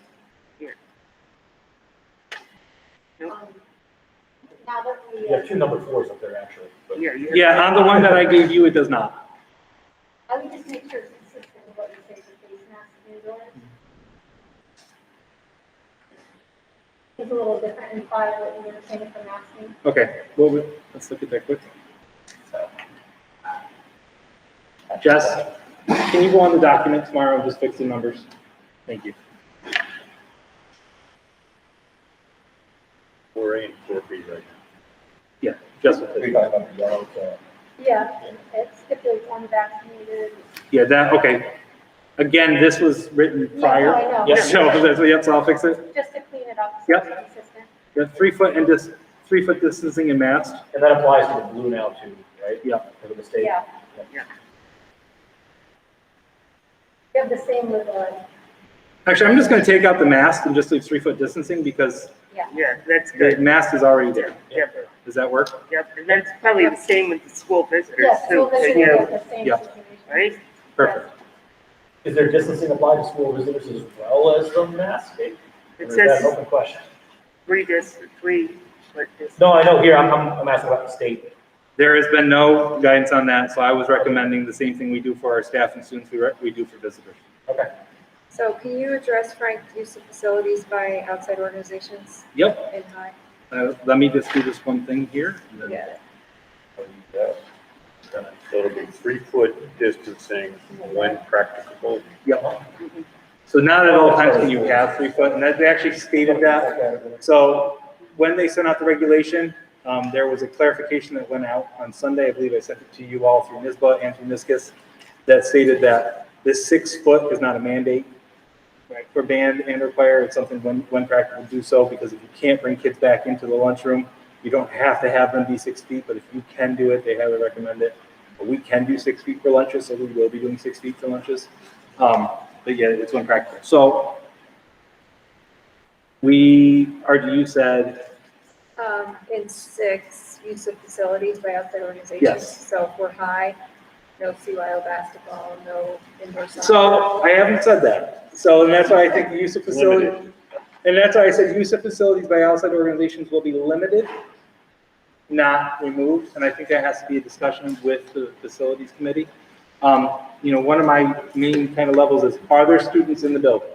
Now that we. You have two number 4s up there, actually. but- Yeah, on the one that I gave you, it does not. I would just make sure it's consistent with what you say for face masks indoors. It's a little different in 5, what you were saying for masking. Okay, well, let's look at that quick. Jess, can you go on the document tomorrow and just fix the numbers? Thank you. 4A and 4B right now. Yeah, just with Are you this. talking about the yellow, Yeah, it stipulates unvaccinated. Yeah, that, okay. Again, this was written Yeah, prior. no, I know. Yeah, so that's, yep, so I'll fix it. Just to clean it up, so Yep. it's consistent. Yeah, 3 foot distancing and masked. and that applies to the blue now too, right? Yeah. For the state? Yeah. Yeah. You have the same with, Actually, I'm just gonna take out the mask and just leave 3 foot distancing because Yeah, that's the good. mask is already there. Yep, Does that work? yep, and that's probably the same with the school visitors yeah, too. so so this you is know, the same Yeah. situation. Right? Perfect. Is there distancing applied to school visitors as well as the mask? Or It is that an says open question? 3 foot distance. No, I know here, I'm asking about the state. There has been no guidance on that, so I was recommending the same thing we do for our staff and students, we do for visitors. Okay. So can you address, Frank, use of facilities by outside organizations Yep. in high? Let me just do this one thing here. and then- Yeah. So it'll be 3 foot distancing when practicable. Yep. So not at all times can you have 3 foot, and they actually stated that. So when they sent out the regulation, there was a clarification that went out on Sunday. I believe I sent it to you all through NISBA and through NISCUS that stated that this 6 foot is not a mandate for band and or choir. It's something when practical do so, because if you can't bring kids back into the lunchroom, you don't have to have them be 6 feet, but if you can do it, they highly recommend it. But we can do 6 feet for lunches, so we will be doing 6 feet for lunches. But yeah, it's when practical. So RGU said, In 6, use of facilities by outside organizations. Yes. So if we're high, no CYO basketball, no indoor soccer. so I haven't said that. So, and that's why I think the use of facilities, and that's why I said use of facilities by outside organizations will be limited, not removed. And I think that has to be a discussion with the facilities committee. One of my main kind of levels is, are there students in the building?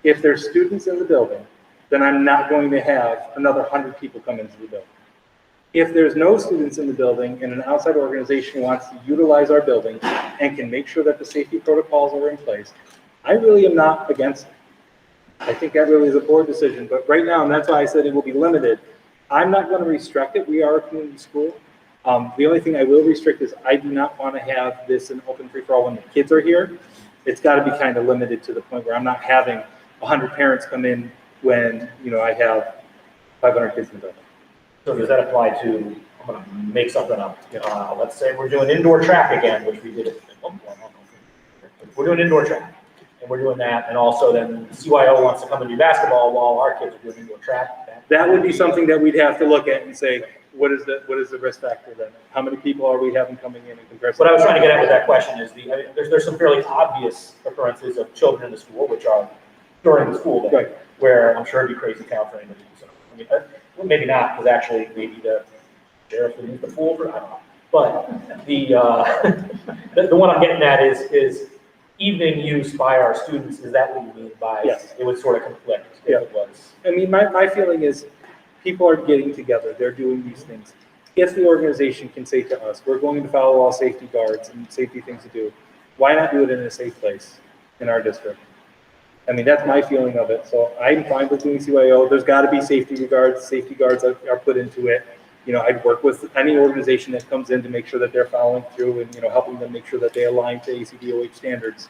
If there's students in the building, then I'm not going to have another 100 people come into the building. If there's no students in the building and an outside organization wants to utilize our building and can make sure that the safety protocols are in place, I really am not against it. I think that really is a board decision, but right now, and that's why I said it will be limited, I'm not going to restrict it. We are a community school. The only thing I will restrict is I do not want to have this an open free-for-all when the kids are here. It's got to be kind of limited to the point where I'm not having 100 parents come in when, I have 500 kids in the building. So does that apply to, I'm gonna make something up, let's say we're doing indoor track again, which we did at one point, I don't know. We're doing indoor track, and we're doing that, and also then CYO wants to come and do basketball while our kids are doing indoor track. That would be something that we'd have to look at and say, what is the risk factor then? How many people are we having coming in comparison? What I was trying to get at with that question is there's some fairly obvious occurrences of children in the school, which are during the school day, Right. where I'm sure it'd be crazy town for anybody to do so. I mean, well, maybe not, because actually maybe the sheriff would use the pool for, I don't know. But the one I'm getting at is evening use by our students, is that what you mean by? Yes. It would sort of conflict if Yeah. it was. I mean, my feeling is people are getting together, they're doing these things. If the organization can say to us, we're going to follow all safety guards and safety things to do, why not do it in a safe place in our district? I mean, that's my feeling of it. So I'm fine with doing CYO. There's got to be safety guards are put into it. I'd work with any organization that comes in to make sure that they're following through and, helping them make sure that they align to ACDOH standards.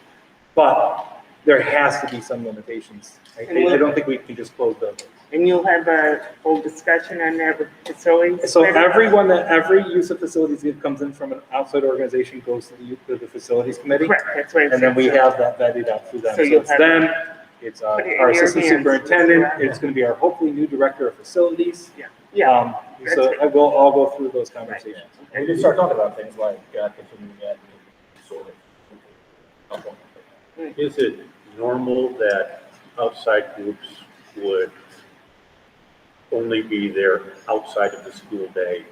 But there has to be some limitations. I don't think we can just close those. And you'll have a whole discussion on that with facilities? So every use of facilities that comes in from an outside organization goes to the facilities committee. Correct, that's what I And then we said. have that vetted out through them. So So you'll it's have- them, it's Put it in our your assistant hands. superintendent, Yeah. it's gonna be our hopefully new director of facilities. Yeah. So That's I will all go through those conversations. And we did start talking about things like continuing that sort of. Is it normal that outside groups would only be there outside of the school day?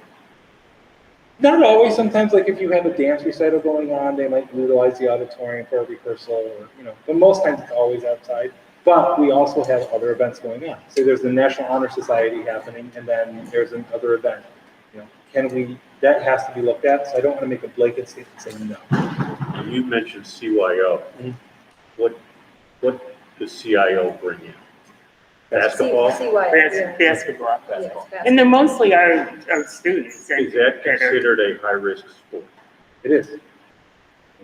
Not always, sometimes like if you have a dance recital going on, they might utilize the auditorium for a rehearsal or, but most times it's always outside. But we also have other events going on. So there's the National Honor Society happening and then there's another event. That has to be looked at. So I don't want to make a blanket statement saying no. You mentioned CYO. What does CIO bring in? Basketball? Basketball. Yes, And they're mostly our students. Is that considered a high-risk sport? It is.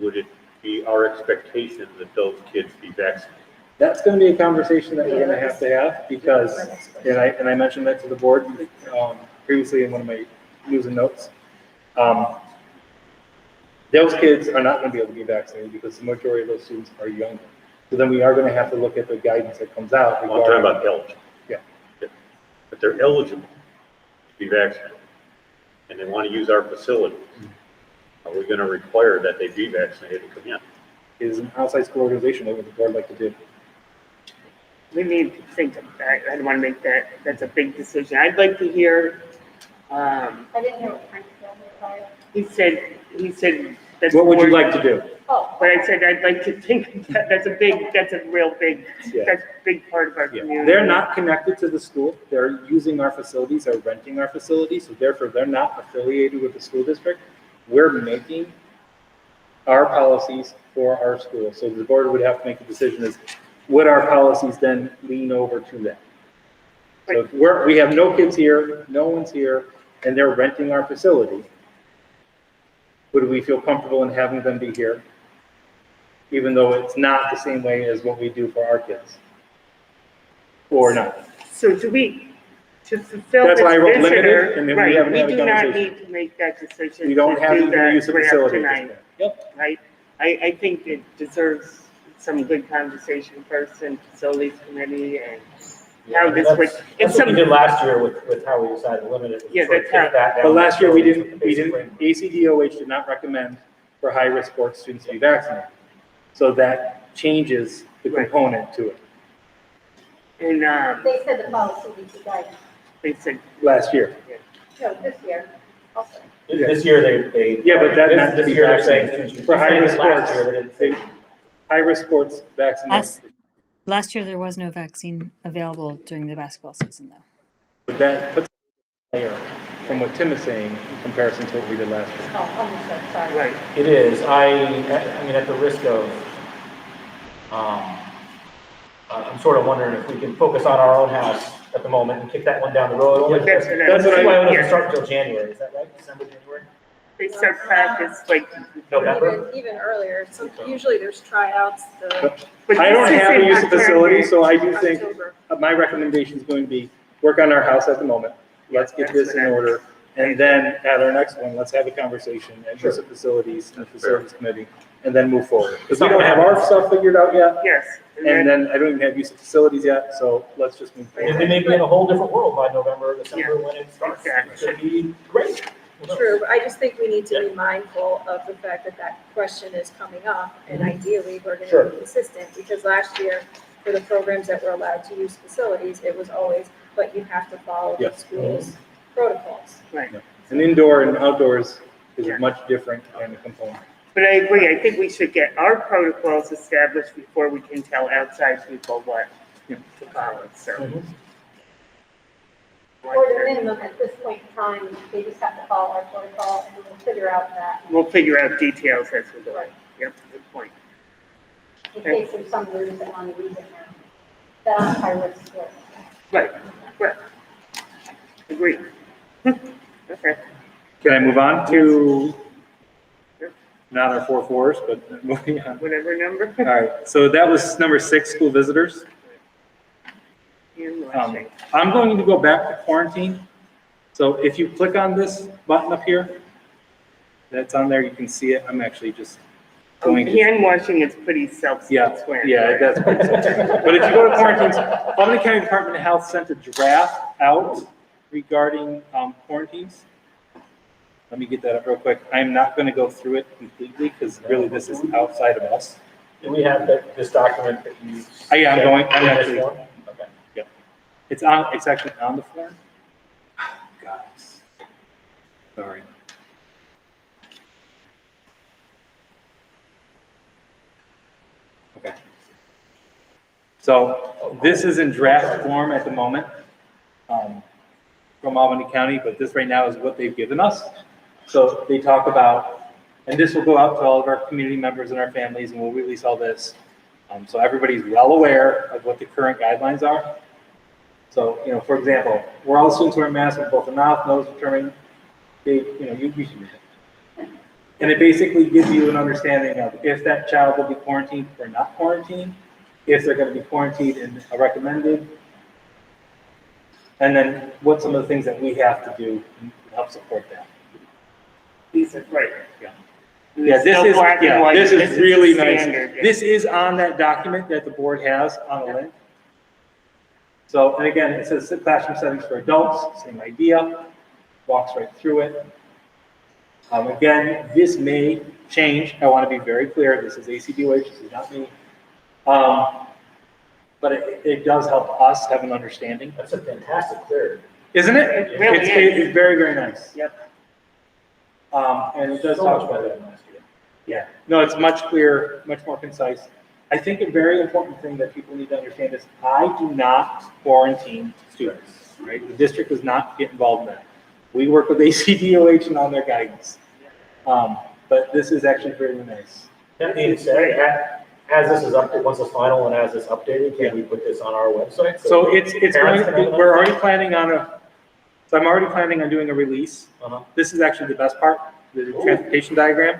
Would it be our expectation that those kids be vaccinated? That's going to be a conversation that we're going to have because, and I mentioned that to the board previously in one of my news and notes. Those kids are not going to be able to be vaccinated because the majority of those students are younger. So then we are going to have to look at the guidance that comes out. I'm talking about eligible. Yeah. But they're eligible to be vaccinated, and they want to use our facilities. Are we going to require that they be vaccinated to come in? It is an outside school organization. What would the board like to do? We need to think of that. I don't want to make that, that's a big decision. I'd like to hear, I didn't hear what Frank said. he said. That's What would you more- like to do? Oh. But I said, I'd like to think of that, that's a real big, Yeah. that's a big part of our Yeah. community. They're not connected to the school. They're using our facilities, they're renting our facilities, so therefore they're not affiliated with the school district. We're making our policies for our school. So the board would have to make a decision is, would our policies then lean over to that? So if we have no kids here, no one's here, and they're renting our facility. Would we feel comfortable in having them be here? Even though it's not the same way as what we do for our kids? Or not? So do we, to fulfill That's this why I wrote limited, visitor, and then we right, haven't we had a do not conversation. need to make that decision. We don't to have do to that use the draft facility. tonight, Yep. right? I think it deserves some good conversation first in facilities committee and how this would. That's what we did last year with how we decided to limit it. Yeah, Sort of that's kick how- that down. But last year, we With the didn't, basic framework. ACDOH did not recommend for high-risk sports students to be vaccinated. So that changes the Right. component to it. And, They said the policy CDC guidance. they said, Last year. No, this year also. This year, they. Yeah, but that meant to This be year, they're saying. vaccinated. For high-risk Last sports, year, they didn't say. high-risk sports vaccination. Last year, there was no vaccine available during the basketball season, though. But that puts a layer from what Tim is saying in comparison to what we did last year. Oh, understood, sorry. right, It is. I mean, at the risk of, I'm sort of wondering if we can focus on our own house at the moment and kick that one down the road. Only Yeah, because that's what I- CYO doesn't yeah. start until January, is that right? December, January? they start practice like. November? Even earlier, usually there's tryouts, But I don't this is have in a use of October. facility, so I do think October. my recommendation is going to be work on our house at the moment. Let's get this in order. And then at our next one, let's have a conversation and use of facilities and facilities committee and then move forward. Because we don't have our stuff figured out yet. Yes. And then I don't even have use of facilities yet, so let's just move And we forward. may be in a whole different world by November, December, Yeah. when it starts. It Exactly. should be great. True, but I just think we need to be mindful of the fact that that question is coming up, and ideally, we're gonna Sure. be consistent, because last year, for the programs that were allowed to use facilities, it was always, but you have to follow the Yep. school's protocols. Right. And indoor and outdoors is Yeah. a much different kind of component. But I agree, I think we should get our protocols established before we can tell outside people what to follow, so. Mhm. Or the minimum at this point in time, they just have to follow our protocol and we'll figure out that We'll figure out details as we go. Yep, good point. in case there's some rules that want to use it now. That aren't high risk sports. Right, right. Agreed. Okay. Can I move on to, not our 4-4s, but moving on? Whatever number. All right, so that was number 6, school visitors. I'm going to go back to quarantine. So if you click on this button up here, that's on there, you can see it. I'm actually just going to. Hand washing is pretty Yeah, self-explanatory. yeah, that's pretty simple. But if you go to quarantines, Albany County Department of Health sent a draft out regarding quarantines. Let me get that up real quick. I'm not going to go through it completely because really this is outside of us. Do we have this document that you? Yeah, I'm going, I'm in this actually, form? Okay. it's actually on the form. Oh, God. Sorry. Okay. So this is in draft form at the moment from Albany County, but this right now is what they've given us. So they talk about, and this will go out to all of our community members and our families, and we'll release all this. So everybody's well aware of what the current guidelines are. So, for example, we're all students wearing masks with both the mouth, nose, determining, you should use it. And it basically gives you an understanding of if that child will be quarantined or not quarantined, if they're going to be quarantined and recommended, and then what some of the things that we have to do to help support that. These are great. Yeah, This is really nice. standard, yeah. This is on that document that the board has on a link. So, and again, it says classroom settings for adults, same idea, walks right through it. Again, this may change. I want to be very clear. This is ACDOH, this is not me. But it does help us have an understanding. That's a fantastic clarity. Isn't it? It really is. It's very, very nice. Yep. And it does So talk much about better it. than last year. Yeah, no, it's much clearer, much more concise. I think a very important thing that people need to understand is I do not quarantine students, right? The district does not get involved in that. We work with ACDOH and on their guidance. But this is actually very nice. That being said, as this is updated, once it's final and as it's updated, can we put this on our website? So it's parents going, can have we're it? already planning on so I'm already planning on doing a release. This is actually the best part, the transportation diagram.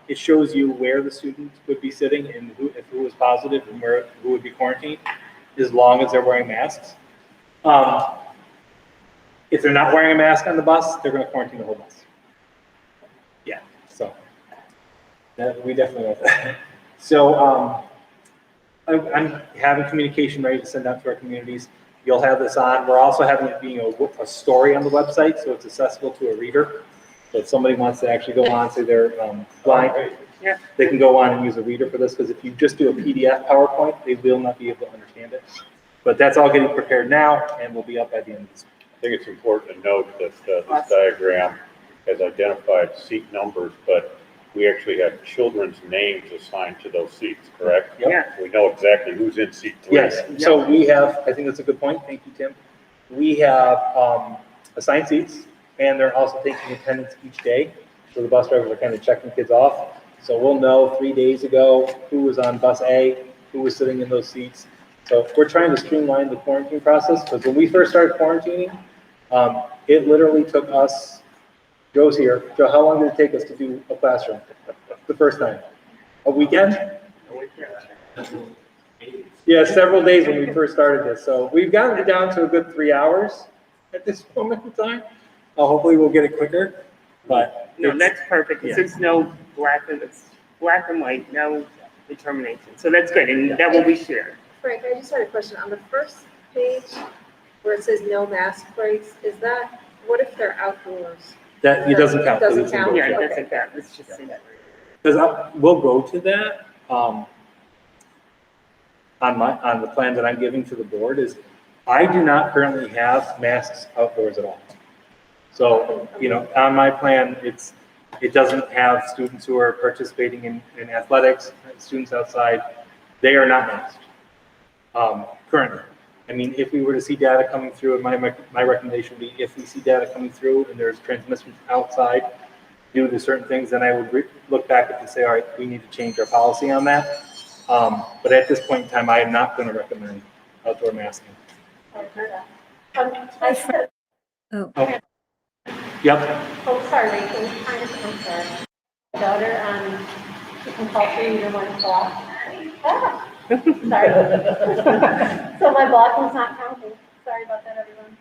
It shows you where the student would be sitting and who is positive and who would be quarantined, as long as they're wearing masks. If they're not wearing a mask on the bus, they're going to quarantine the whole bus. Yeah, so we definitely want that. So I'm having communication ready to send out to our communities. You'll have this on. We're also having it being a story on the website, so it's accessible to a reader. So if somebody wants to actually go on, say they're blind, they can go on and use a reader for this, because if you just do a PDF PowerPoint, they will not be able to understand it. But that's all getting prepared now, and will be up by the end of this week. I think it's important to note that this diagram has identified seat numbers, but we actually have children's names assigned to those seats, correct? Yep. Yeah. We know exactly who's in seat 3. Yes, so we have, I think that's a good point, thank you, Tim. We have assigned seats, and they're also taking attendance each day. So the bus drivers are kind of checking kids off. So we'll know 3 days ago who was on bus A, who was sitting in those seats. So we're trying to streamline the quarantine process, because when we first started quarantining, it literally took us, Joe's here. Joe, how long did it take us to do a classroom the first time? A weekend? Yeah, several days when we first started this. So we've gotten it down to a good 3 hours at this moment in time. Hopefully we'll get it quicker, but. No, that's perfect. Yeah. It's no it's black and white, no determination. So that's good, and that will be shared. Frank, I just had a question. On the first page where it says no mask breaks, is that, what if they're outdoors? That, it doesn't count. 'cause Doesn't it's count. indoors, Yeah, yeah. it doesn't count. It's just in. Because we'll go to that, on the plan that I'm giving to the board is, I do not currently have masks outdoors at all. So, on my plan, it doesn't have students who are participating in athletics, students outside, they are not masked, currently. I mean, if we were to see data coming through, and my recommendation would be, if we see data coming through and there's transmission outside due to certain things, then I would look back and say, all right, we need to change our policy on that. But at this point in time, I am not going to recommend outdoor masking. I said, Oh, Yep. oh, sorry, Rachel, I'm sorry. My daughter, she can call 3 o'clock. Ah, sorry. So my blocking's not counting. Sorry about that, everyone.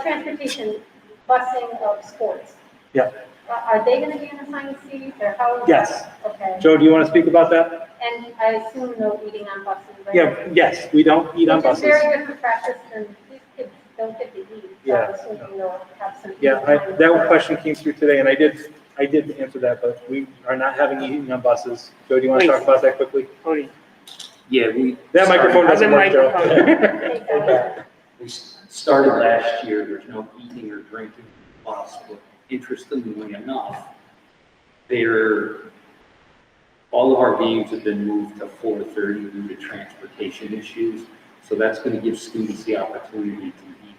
Transportation, busing of sports. Yep. Are they gonna be in assigned seats or how? Yes. Okay. Joe, do you want to speak about that? And I assume no eating on buses, right? Yeah, yes, we don't eat on Which is buses. very good for practice, and these kids don't get to eat. So Yeah. I'm assuming they'll have some. Yeah, eating that time. question came through today, and I did answer that, but we are not having eating on buses. Joe, do you want to talk about that quickly? Cody. Yeah, That microphone doesn't work, Joe. we started last year, there's no eating or drinking possible. Interestingly enough, all of our games have been moved to 4:30 due to transportation issues. So that's going to give students the opportunity to eat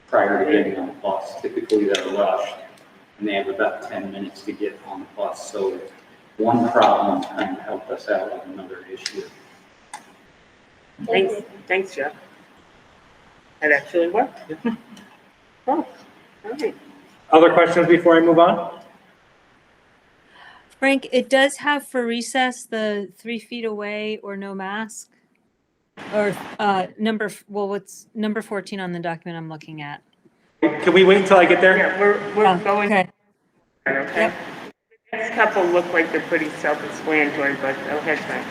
prior to getting on the bus. Typically they're rushed and they have about 10 minutes to get on the bus. So one problem kind of helped us out with another issue. Thanks, Jeff. That actually worked. Oh, all right. Other questions before I move on? Frank, it does have for recess the 3 feet away or no mask. Or what's number 14 on the document I'm looking at? Can we wait until I get there? Yeah, we're Oh, going. okay. Okay. Yep. Next couple look like they're pretty self-explanatory, but go ahead, Frank.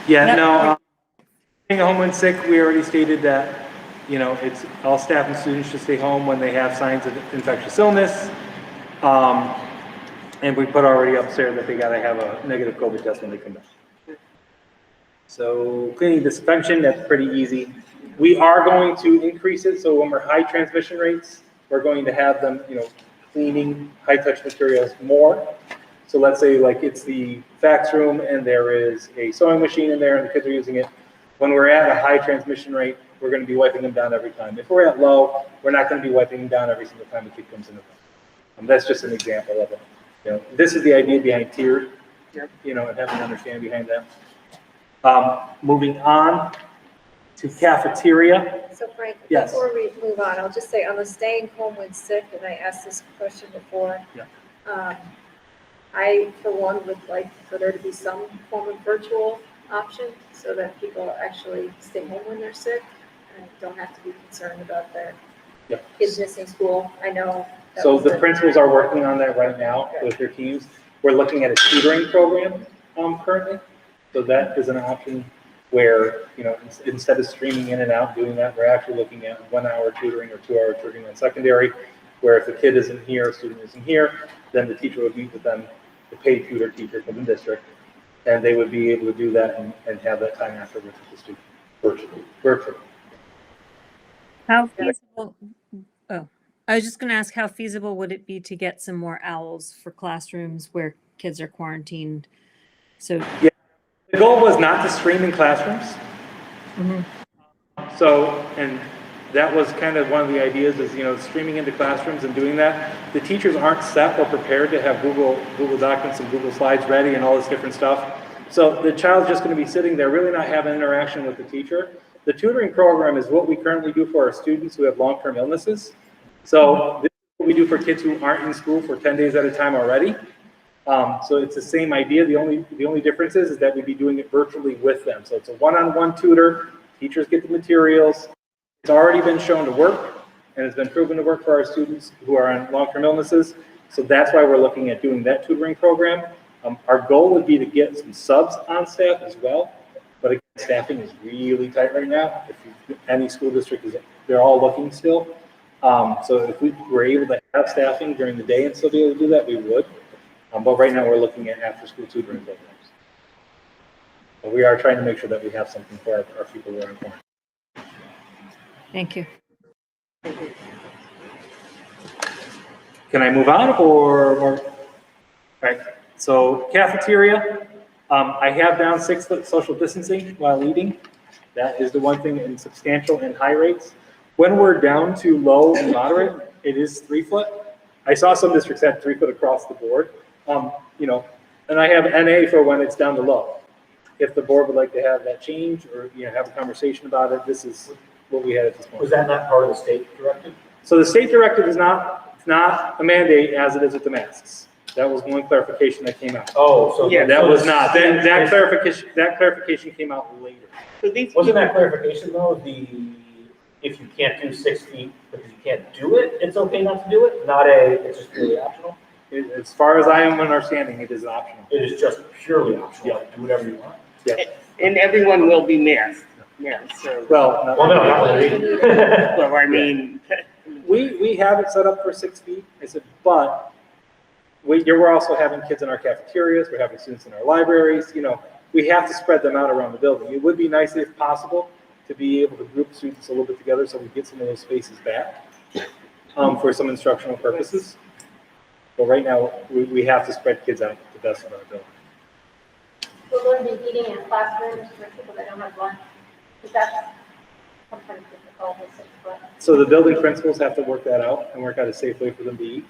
Yeah, Yep. no, being home when sick, we already stated that, you know, it's all staff and students should stay home when they have signs of infectious illness. And we put already up there that they gotta have a negative COVID test when they come back. So cleaning disinfection, that's pretty easy. We are going to increase it, so when we're high transmission rates, we're going to have them, you know, cleaning high-touch materials more. So let's say like it's the fax room and there is a sewing machine in there and the kids are using it. When we're at a high transmission rate, we're gonna be wiping them down every time. If we're at low, we're not gonna be wiping them down every single time a kid comes in the room. That's just an example of it. You know, this is the idea behind tiered, you know, and having an understanding behind that. Moving on to cafeteria. So Frank, Yes. before we move on, I'll just say on the staying home when sick, and I asked this question before. Yeah. I, for one, would like for there to be some form of virtual option so that people actually stay home when they're sick and don't have to be concerned about their Yep. kids missing school. I know. that So was the principals are working on that right now with their teams. We're looking at a tutoring program currently. So that is an option where, you know, instead of streaming in and out doing that, we're actually looking at 1 hour tutoring or 2 hour tutoring on secondary, where if the kid isn't here, student isn't here, then the teacher would meet with them, the paid tutor teacher from the district, and they would be able to do that and have that time afterwards with the student virtually. How feasible? Oh, I was just going to ask, how feasible would it be to get some more owls for classrooms where kids are quarantined? So yeah, the goal was not to stream in classrooms. So, and that was kind of one of the ideas is, you know, streaming into classrooms and doing that. The teachers aren't set or prepared to have Google Documents and Google Slides ready and all this different stuff. So the child's just going to be sitting there, really not having interaction with the teacher. The tutoring program is what we currently do for our students who have long-term illnesses. So this is what we do for kids who aren't in school for 10 days at a time already. So it's the same idea. The only difference is that we'd be doing it virtually with them. So it's a one-on-one tutor. Teachers get the materials. It's already been shown to work, and it's been proven to work for our students who are on long-term illnesses. So that's why we're looking at doing that tutoring program. Our goal would be to get some subs on staff as well, but again, staffing is really tight right now. Any school district they're all looking still. So if we were able to have staffing during the day and still be able to do that, we would. But right now we're looking at after-school tutoring programs. But we are trying to make sure that we have something for our people who are in quarantine. thank you. Can I move on or more? All right, so cafeteria, I have down 6 foot social distancing while eating. That is the one thing in substantial and high rates. When we're down to low and moderate, it is 3 foot. I saw some districts had 3 foot across the board. You know, and I have NA for when it's down to low. If the board would like to have that change or, you know, have a conversation about it, this is what we had at this point. Was that not part of the state directive? So the state directive is not a mandate as it is with the masks. That was one clarification that came out. Oh, so yeah, that was not. That clarification came out later. So these Wasn't that clarification though, if you can't do 6 feet because you can't do it, it's okay not to do it? It's just purely optional? As far as I am understanding, it is optional. It is just purely optional, do whatever you want? Yeah. And everyone will be masked. Yeah, so. Well, no, not really. Well, I mean. We have it set up for 6 feet. I said, but we're also having kids in our cafeterias. We're having students in our libraries. You know, we have to spread them out around the building. It would be nice if possible to be able to group students a little bit together so we get some of those spaces back for some instructional purposes. But right now, we have to spread kids out the best of our ability. We're going to be eating in classrooms for people that don't have lunch, because that's sometimes difficult with 6 foot. So the building principals have to work that out and work out a safe way for them to eat.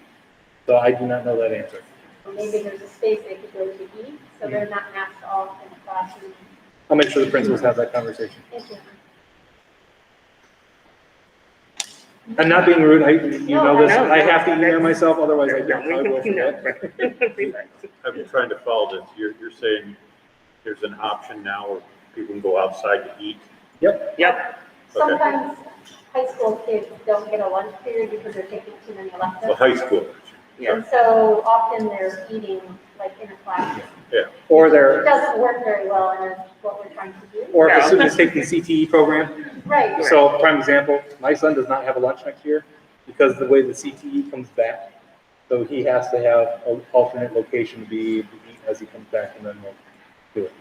So I do not know that answer. Or maybe there's a space they could go to eat, so they're not masked off in the classroom. I'll make sure the principals have that conversation. Thank you. I'm not being rude, you know this, No, I have to email that's- myself, otherwise I No, don't, I will forget. I'm trying to follow this. You're saying there's an option now where people can go outside to eat? Yep. Yep. Okay. Sometimes high school kids don't get a lunch period because they're taking too many Well, electives. high schoolers. And so often they're eating like in a class. Yeah. Or It they're, doesn't work very well, and that's what we're trying to do. or if a No. student is taking CTE program. Right. So prime example, my son does not have a lunch next year because the way the CTE comes back. So he has to have an alternate location to be able to eat as he comes back, and then we'll do it.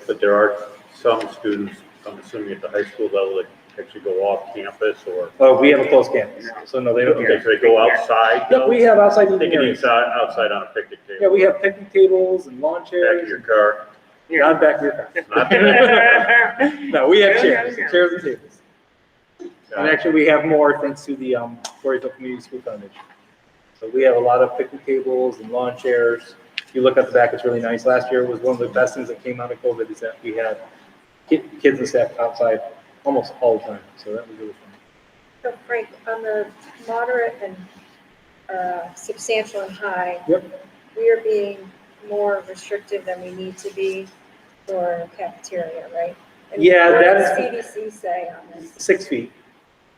But there are some students, I'm assuming at the high school level, that actually go off campus or, Oh, we have a closed campus, so no, they don't. okay, so they go outside? Yep, we have outside They eating can eat areas. outside on a picnic Yeah, table, we have picnic tables and lawn back of chairs. your car. Not back of your car. Not that. No, we have chairs and tables. And actually, we have more thanks to the Voorheesville Community School Foundation. So we have a lot of picnic tables and lawn chairs. If you look at the back, it's really nice. Last year was one of the best things that came out of COVID is that we had kids and staff outside almost all the time. So that was really fun. So Frank, on the moderate and substantial and high, Yep. we are being more restrictive than we need to be for cafeteria, right? And Yeah, what that's- does CDC say on this? 6 feet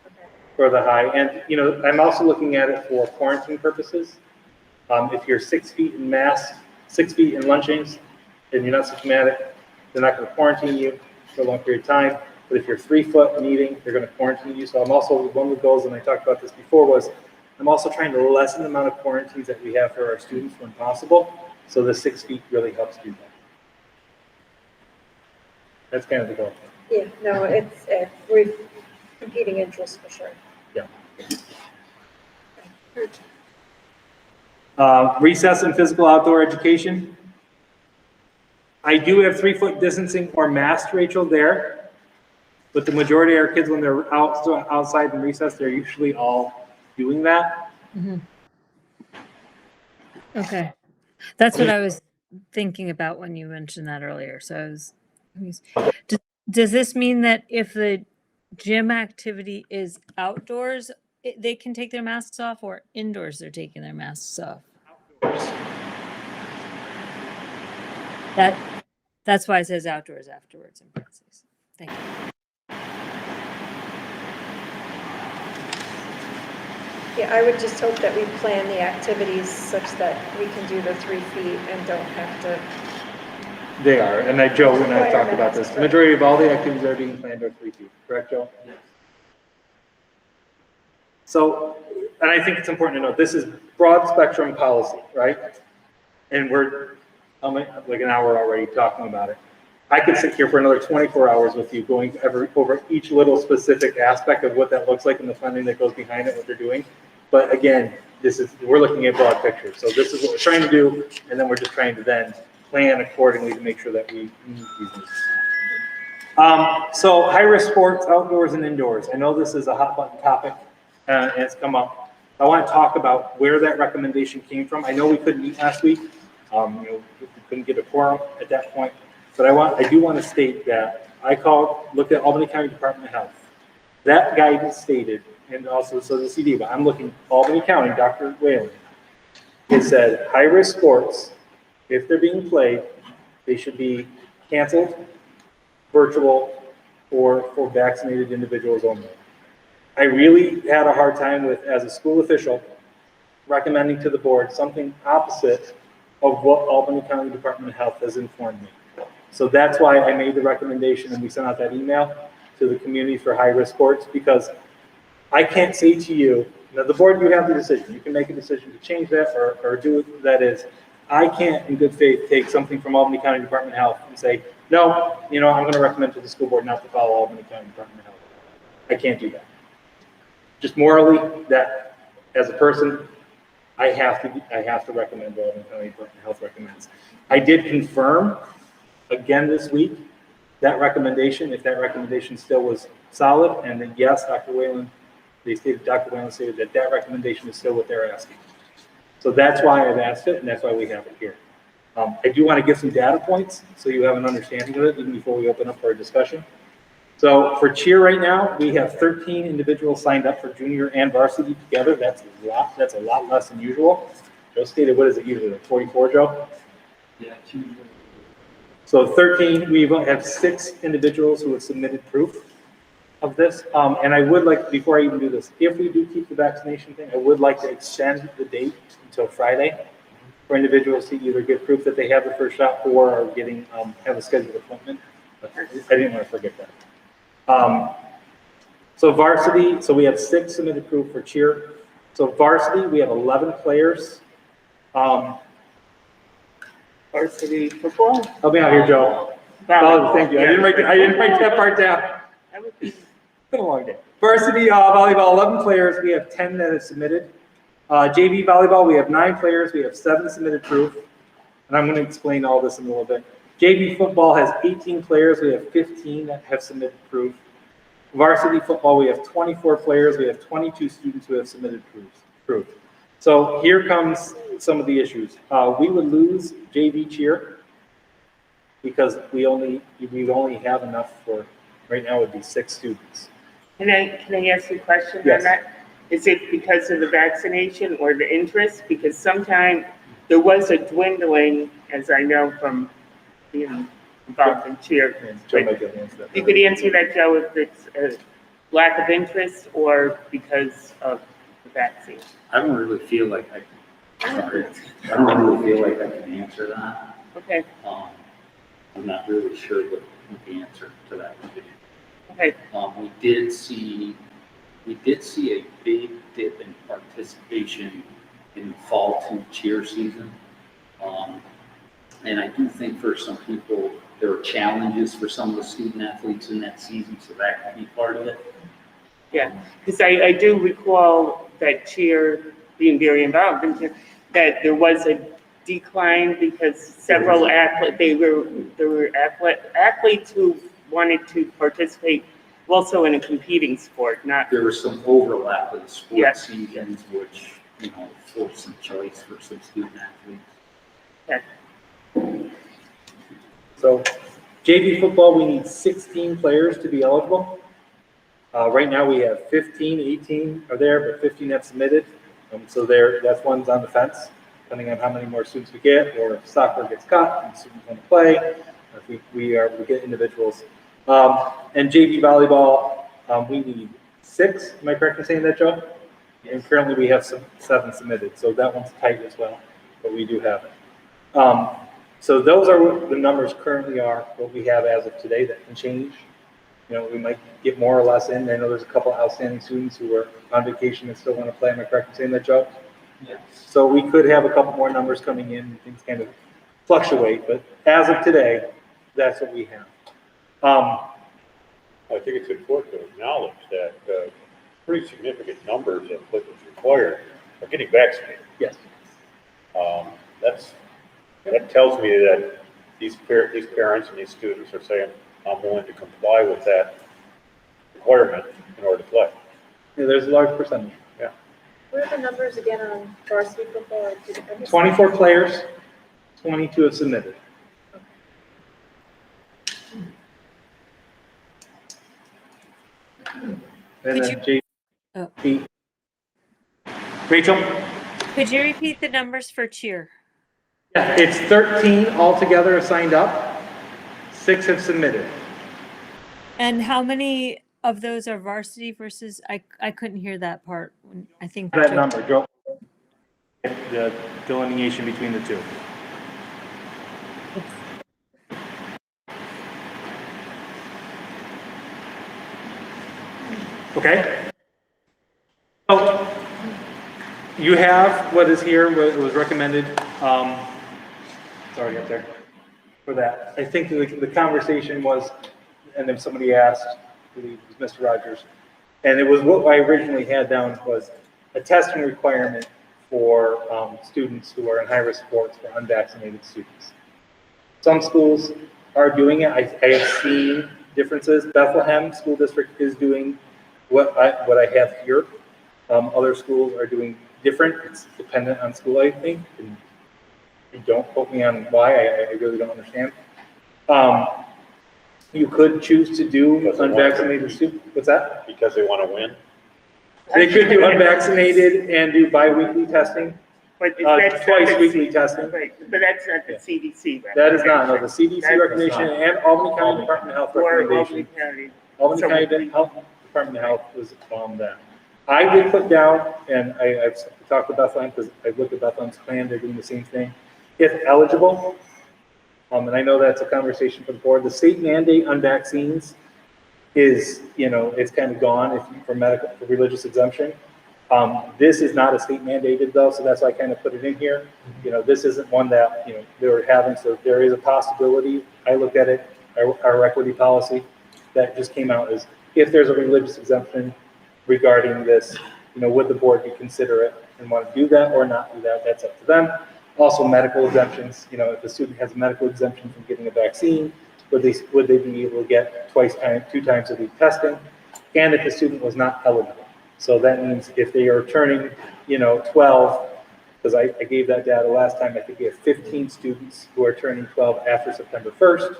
Okay. for the high. And, you know, I'm also looking at it for quarantine purposes. If you're 6 feet in mask, 6 feet in lunchings, and you're not symptomatic, they're not going to quarantine you for a long period of time. But if you're 3 foot and eating, they're going to quarantine you. So I'm also, one of the goals, and I talked about this before, was I'm also trying to lessen the amount of quarantines that we have for our students when possible. So the 6 feet really helps do that. That's kind of the goal. Yeah, no, it's, we're competing interests for sure. Yeah. Recess and physical outdoor education. I do have 3 foot distancing or masked, Rachel, there. But the majority of our kids, when they're outside in recess, they're usually all doing that. Mhm. Okay. That's what I was thinking about when you mentioned that earlier. So does this mean that if the gym activity is outdoors, they can take their masks off, or indoors they're taking their masks off? That's why it says outdoors afterwards in parentheses. Thank you. Yeah, I would just hope that we plan the activities such that we can do the 3 feet and don't have to. They are, and Joe and I talked about this. The majority of all the activities that are being planned are 3 feet, correct, Joe? Yes. So, and I think it's important to note, this is broad spectrum policy, right? And we're like an hour already talking about it. I could sit here for another 24 hours with you going over each little specific aspect of what that looks like and the funding that goes behind it, what they're doing. But again, we're looking at broad pictures. So this is what we're trying to do, and then we're just trying to then plan accordingly to make sure that we meet these needs. So high-risk sports, outdoors and indoors. I know this is a hot button topic, and it's come up. I want to talk about where that recommendation came from. I know we couldn't meet last week. We couldn't get a quorum at that point. But I do want to state that looked at Albany County Department of Health. That guidance stated, and also so the CD, but I'm looking Albany County, Dr. Whalen. It said high-risk sports, if they're being played, they should be canceled, virtual, or for vaccinated individuals only. I really had a hard time with, as a school official, recommending to the board something opposite of what Albany County Department of Health has informed me. So that's why I made the recommendation and we sent out that email to the community for high-risk sports, because I can't say to you, now the board, you have the decision. You can make a decision to change that or do it. That is, I can't in good faith take something from Albany County Department of Health and say, no, I'm going to recommend to the school board not to follow Albany County Department of Health. I can't do that. Just morally, that as a person, I have to recommend what Albany County Department of Health recommends. I did confirm again this week that recommendation, if that recommendation still was solid, and then yes, Dr. Whalen stated that recommendation is still what they're asking. So that's why I've asked it, and that's why we have it here. I do want to give some data points so you have an understanding of it even before we open up for a discussion. So for cheer right now, we have 13 individuals signed up for junior and varsity together. That's a lot less than usual. Joe stated, what is it usually, like 44, Joe? Yeah, So 13, we have 6 individuals who have submitted proof of this. And I would like, before I even do this, if we do keep the vaccination thing, I would like to extend the date until Friday for individuals to either get proof that they have the first shot or are getting, have a scheduled appointment. But I didn't want to forget that. So varsity, so we have 6 submitted proof for cheer. So varsity, we have 11 players. Varsity football? Help me out here, Joe. Volleyball. Thank you. I didn't write that part down. It's been a long day. Varsity volleyball, 11 players. We have 10 that have submitted. JV volleyball, we have 9 players. We have 7 submitted proof. And I'm going to explain all this in a little bit. JV football has 18 players. We have 15 that have submitted proof. Varsity football, we have 24 players. We have 22 students who have submitted proof. So here comes some of the issues. We would lose JV cheer because we only have enough for, right now it would be 6 students. Can I ask you a question Yes. on that? Is it because of the vaccination or the interest? Because sometimes there was a dwindling, as I know from being involved in cheer. Joe might be able to answer that. You could answer that, Joe, if it's a lack of interest or because of the vaccine. I don't really feel like I can answer that. Okay, I'm not really sure what the answer to that would be. okay. We did see a big dip in participation in the fall 2 cheer season. And I do think for some people, there were challenges for some of the student athletes in that season, so that could be part of it. Yeah, because I do recall that cheer being very involved in cheer, that there was a decline because several athletes, there were athletes who wanted to participate also in a competing sport, not. There was some overlap of the sport Yes. seasons, which, forced some choice for some student athletes. Okay. So JV football, we need 16 players to be eligible. Right now we have 15, 18 are there, but 15 have submitted. So that's one's on the fence, depending on how many more students we get, or if soccer gets cut and students want to play, or if we get individuals. And JV volleyball, we need 6. Am I correct in saying that, Joe? Yes. And currently we have 7 submitted, so that one's tight as well, but we do have it. So those are what the numbers currently are, what we have as of today. That can change. We might get more or less in. I know there's a couple outstanding students who are on vacation and still want to play. Am I correct in saying that, Joe? Yes. So we could have a couple more numbers coming in and things kind of fluctuate, but as of today, that's what we have. I think it's important to acknowledge that pretty significant numbers of what is required are getting vaccinated. Yes. That tells me that these parents and these students are saying, I'm willing to comply with that requirement in order to play. Yeah, there's a large percentage. Yeah. What are the numbers again on varsity football? 24 players, 22 have submitted. And then JV. Rachel? Could you repeat the numbers for cheer? Yeah, it's 13 altogether signed up. 6 have submitted. And how many of those are varsity versus, I couldn't hear that part. I think That number, Joe. The delineation between the two. Okay. So you have what is here, what was recommended. It's already up there for that. I think the conversation was, and then somebody asked, I believe it was Mr. Rogers, and it was what I originally had down was a testing requirement for students who are in high-risk sports for unvaccinated students. Some schools are doing it. I have seen differences. Bethlehem School District is doing what I have here. Other schools are doing different. It's dependent on school, I think. And don't quote me on why. I really don't understand. You could choose to do Because they want unvaccinated students. What's that? Because they want to win? They could do unvaccinated and do bi-weekly testing, But that's twice not the weekly testing. Right, but that's not the CDC. That is not, no, the CDC That's recommendation and Albany County Department of Health Or recommendation. Albany County. Albany So County Department of Health was on that. I did put down, and I've talked to Bethlehem, because I've looked at Bethlehem's plan, they're doing the same thing. If eligible, and I know that's a conversation for the board, the state mandate on vaccines is, it's kind of gone for medical, for religious exemption. This is not a state mandated though, so that's why I kind of put it in here. This isn't one that, they were having, so there is a possibility. I looked at it, our equity policy that just came out is if there's a religious exemption regarding this, would the board be considerate and want to do that or not do that? That's up to them. Also medical exemptions, if a student has a medical exemption from getting a vaccine, would they be able to get 2 times a week testing? And if the student was not eligible. So that means if they are turning, 12, because I gave that data last time, I think we have 15 students who are turning 12 after September 1st.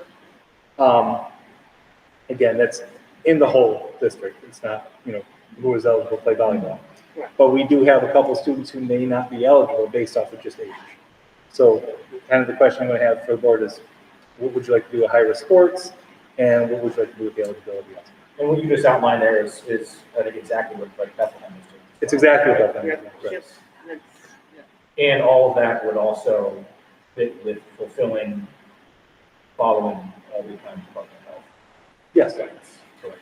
Again, that's in the whole district. It's not, who is eligible to play volleyball. But we do have a couple of students who may not be eligible based off of just age. So kind of the question I'm going to have for the board is, what would you like to do with high-risk sports? And what would you like to do with the eligibility? And what you just outlined there is I think exactly what Bethlehem is doing. It's exactly what Bethlehem is doing. Yes. And all of that would also fit with fulfilling, following Albany County Department of Health. Yes. Correct.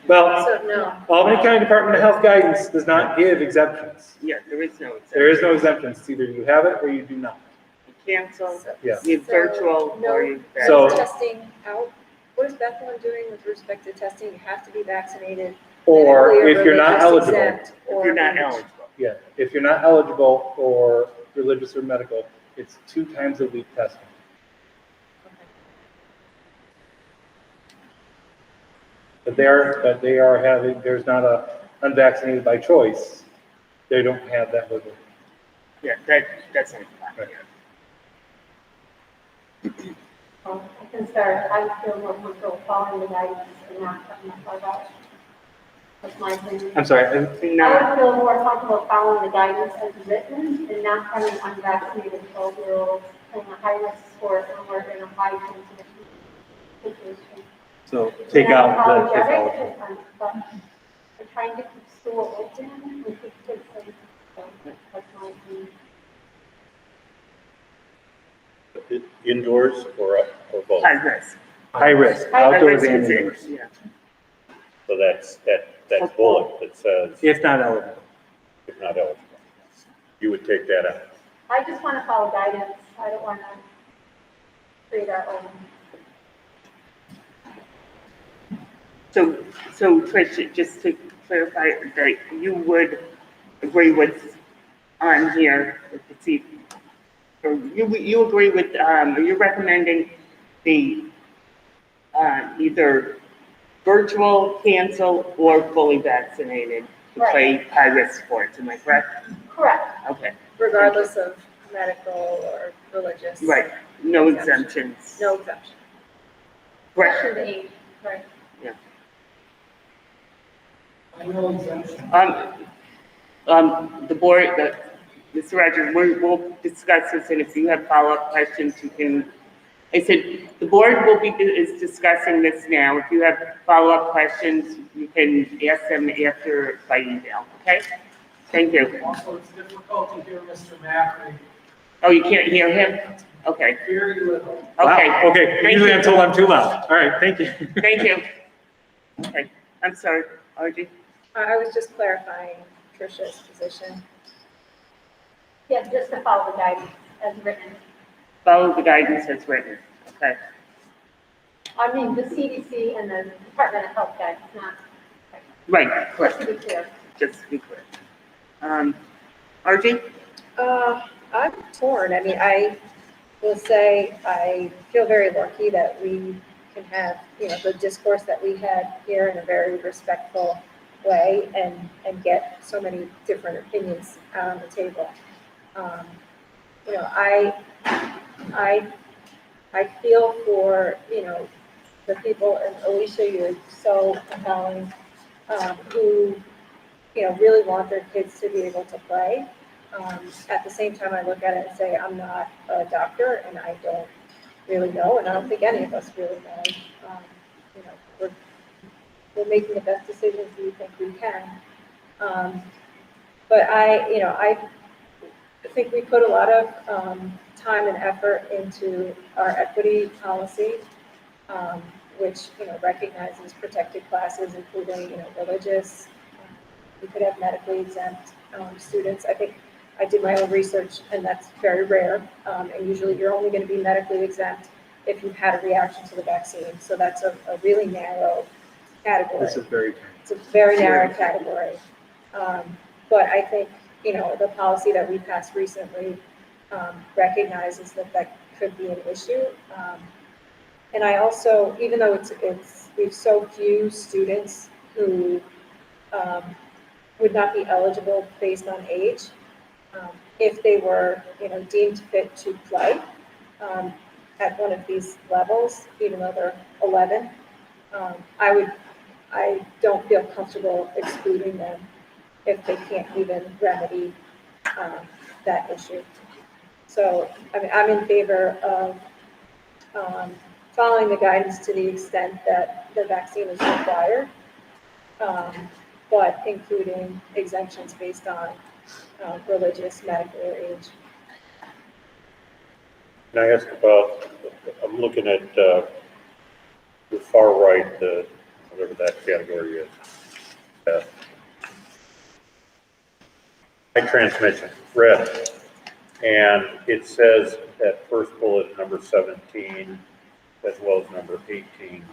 Well, So no. Albany County Department of Health guidance does not give exemptions. Yeah, there is no exemption. There is no exemptions. It's either you have it or you do not. You cancel, Yeah. you virtual, No, or you. So- testing out. What is Bethlehem doing with respect to testing? You have to be vaccinated. Or medically if you're not religious eligible. exempt, If you're not or- eligible. Yeah, if you're not eligible or religious or medical, it's 2 times a week testing. But they are having, there's not a unvaccinated by choice. They don't have that wiggle. Yeah, that's not. I can start, I feel more comfortable following the guidance and not cutting myself out. That's my opinion. I'm sorry, I would feel more comfortable following the guidance as written and not having unvaccinated 12-year-olds playing a high-risk sport and we're in a high-transmission situation. so take out the if Apologetic, eligible. but we're trying to keep school open and keep kids safe. So that's my opinion. Indoors or both? High risk. High risk, outdoors and indoors. Yeah. So that's bullet that says, If not eligible. if not eligible. You would take that out. I just want to follow guidance. I don't want to create our own. So Trish, just to clarify, that you would agree with on here, with the chief, or you agree with, you're recommending the, either virtual, cancel, or fully vaccinated to Right. play high-risk sports, am I correct? Correct. Okay, Regardless of medical or religious. right, no exemptions. No exemption. Correct. Question eight, right. The board, Mr. Rogers, we'll discuss this, and if you have follow-up questions, you can, I said, the board is discussing this now. If you have follow-up questions, you can ask them after by email, okay? Thank you. Also, it's difficult to hear Mr. Macri. Oh, you can't hear him? Okay, Very little. okay. Wow, okay, Thank usually you. I'm told I'm too loud. All right, thank you. Thank you. Okay, I'm sorry, Audrey. I was just clarifying Tricia's position. Yeah, just to follow the guidance as written. Follow the guidance as written, okay? I mean, the CDC and the Department of Health guidance, not, Right, just correct, to be clear. just to be clear. Audrey? I'm torn. I mean, I will say I feel very lucky that we can have, the discourse that we had here in a very respectful way and get so many different opinions out on the table. I feel for, the people, and Alicia, you're so compelling, who, really want their kids to be able to play. At the same time, I look at it and say, I'm not a doctor and I don't really know, and I don't think any of us really know. We're making the best decisions we think we can. But I think we put a lot of time and effort into our equity policy, which, recognizes protected classes, including, religious. We could have medically exempt students. I think I did my own research, and that's very rare. And usually you're only going to be medically exempt if you've had a reaction to the vaccine. So that's a really narrow category. This is very. It's a very narrow category. But I think, the policy that we passed recently recognizes that could be an issue. And I also, even though we have so few students who would not be eligible based on age, if they were, deemed fit to play at one of these levels, even though they're 11, I don't feel comfortable excluding them if they can't even remedy that issue. So, I'm in favor of following the guidance to the extent that the vaccine is required, but including exemptions based on religious, medical, or age. Can I ask about, I'm looking at the far right, whatever that category is. High transmission, red. And it says that first bullet, number 17, as well as number 18,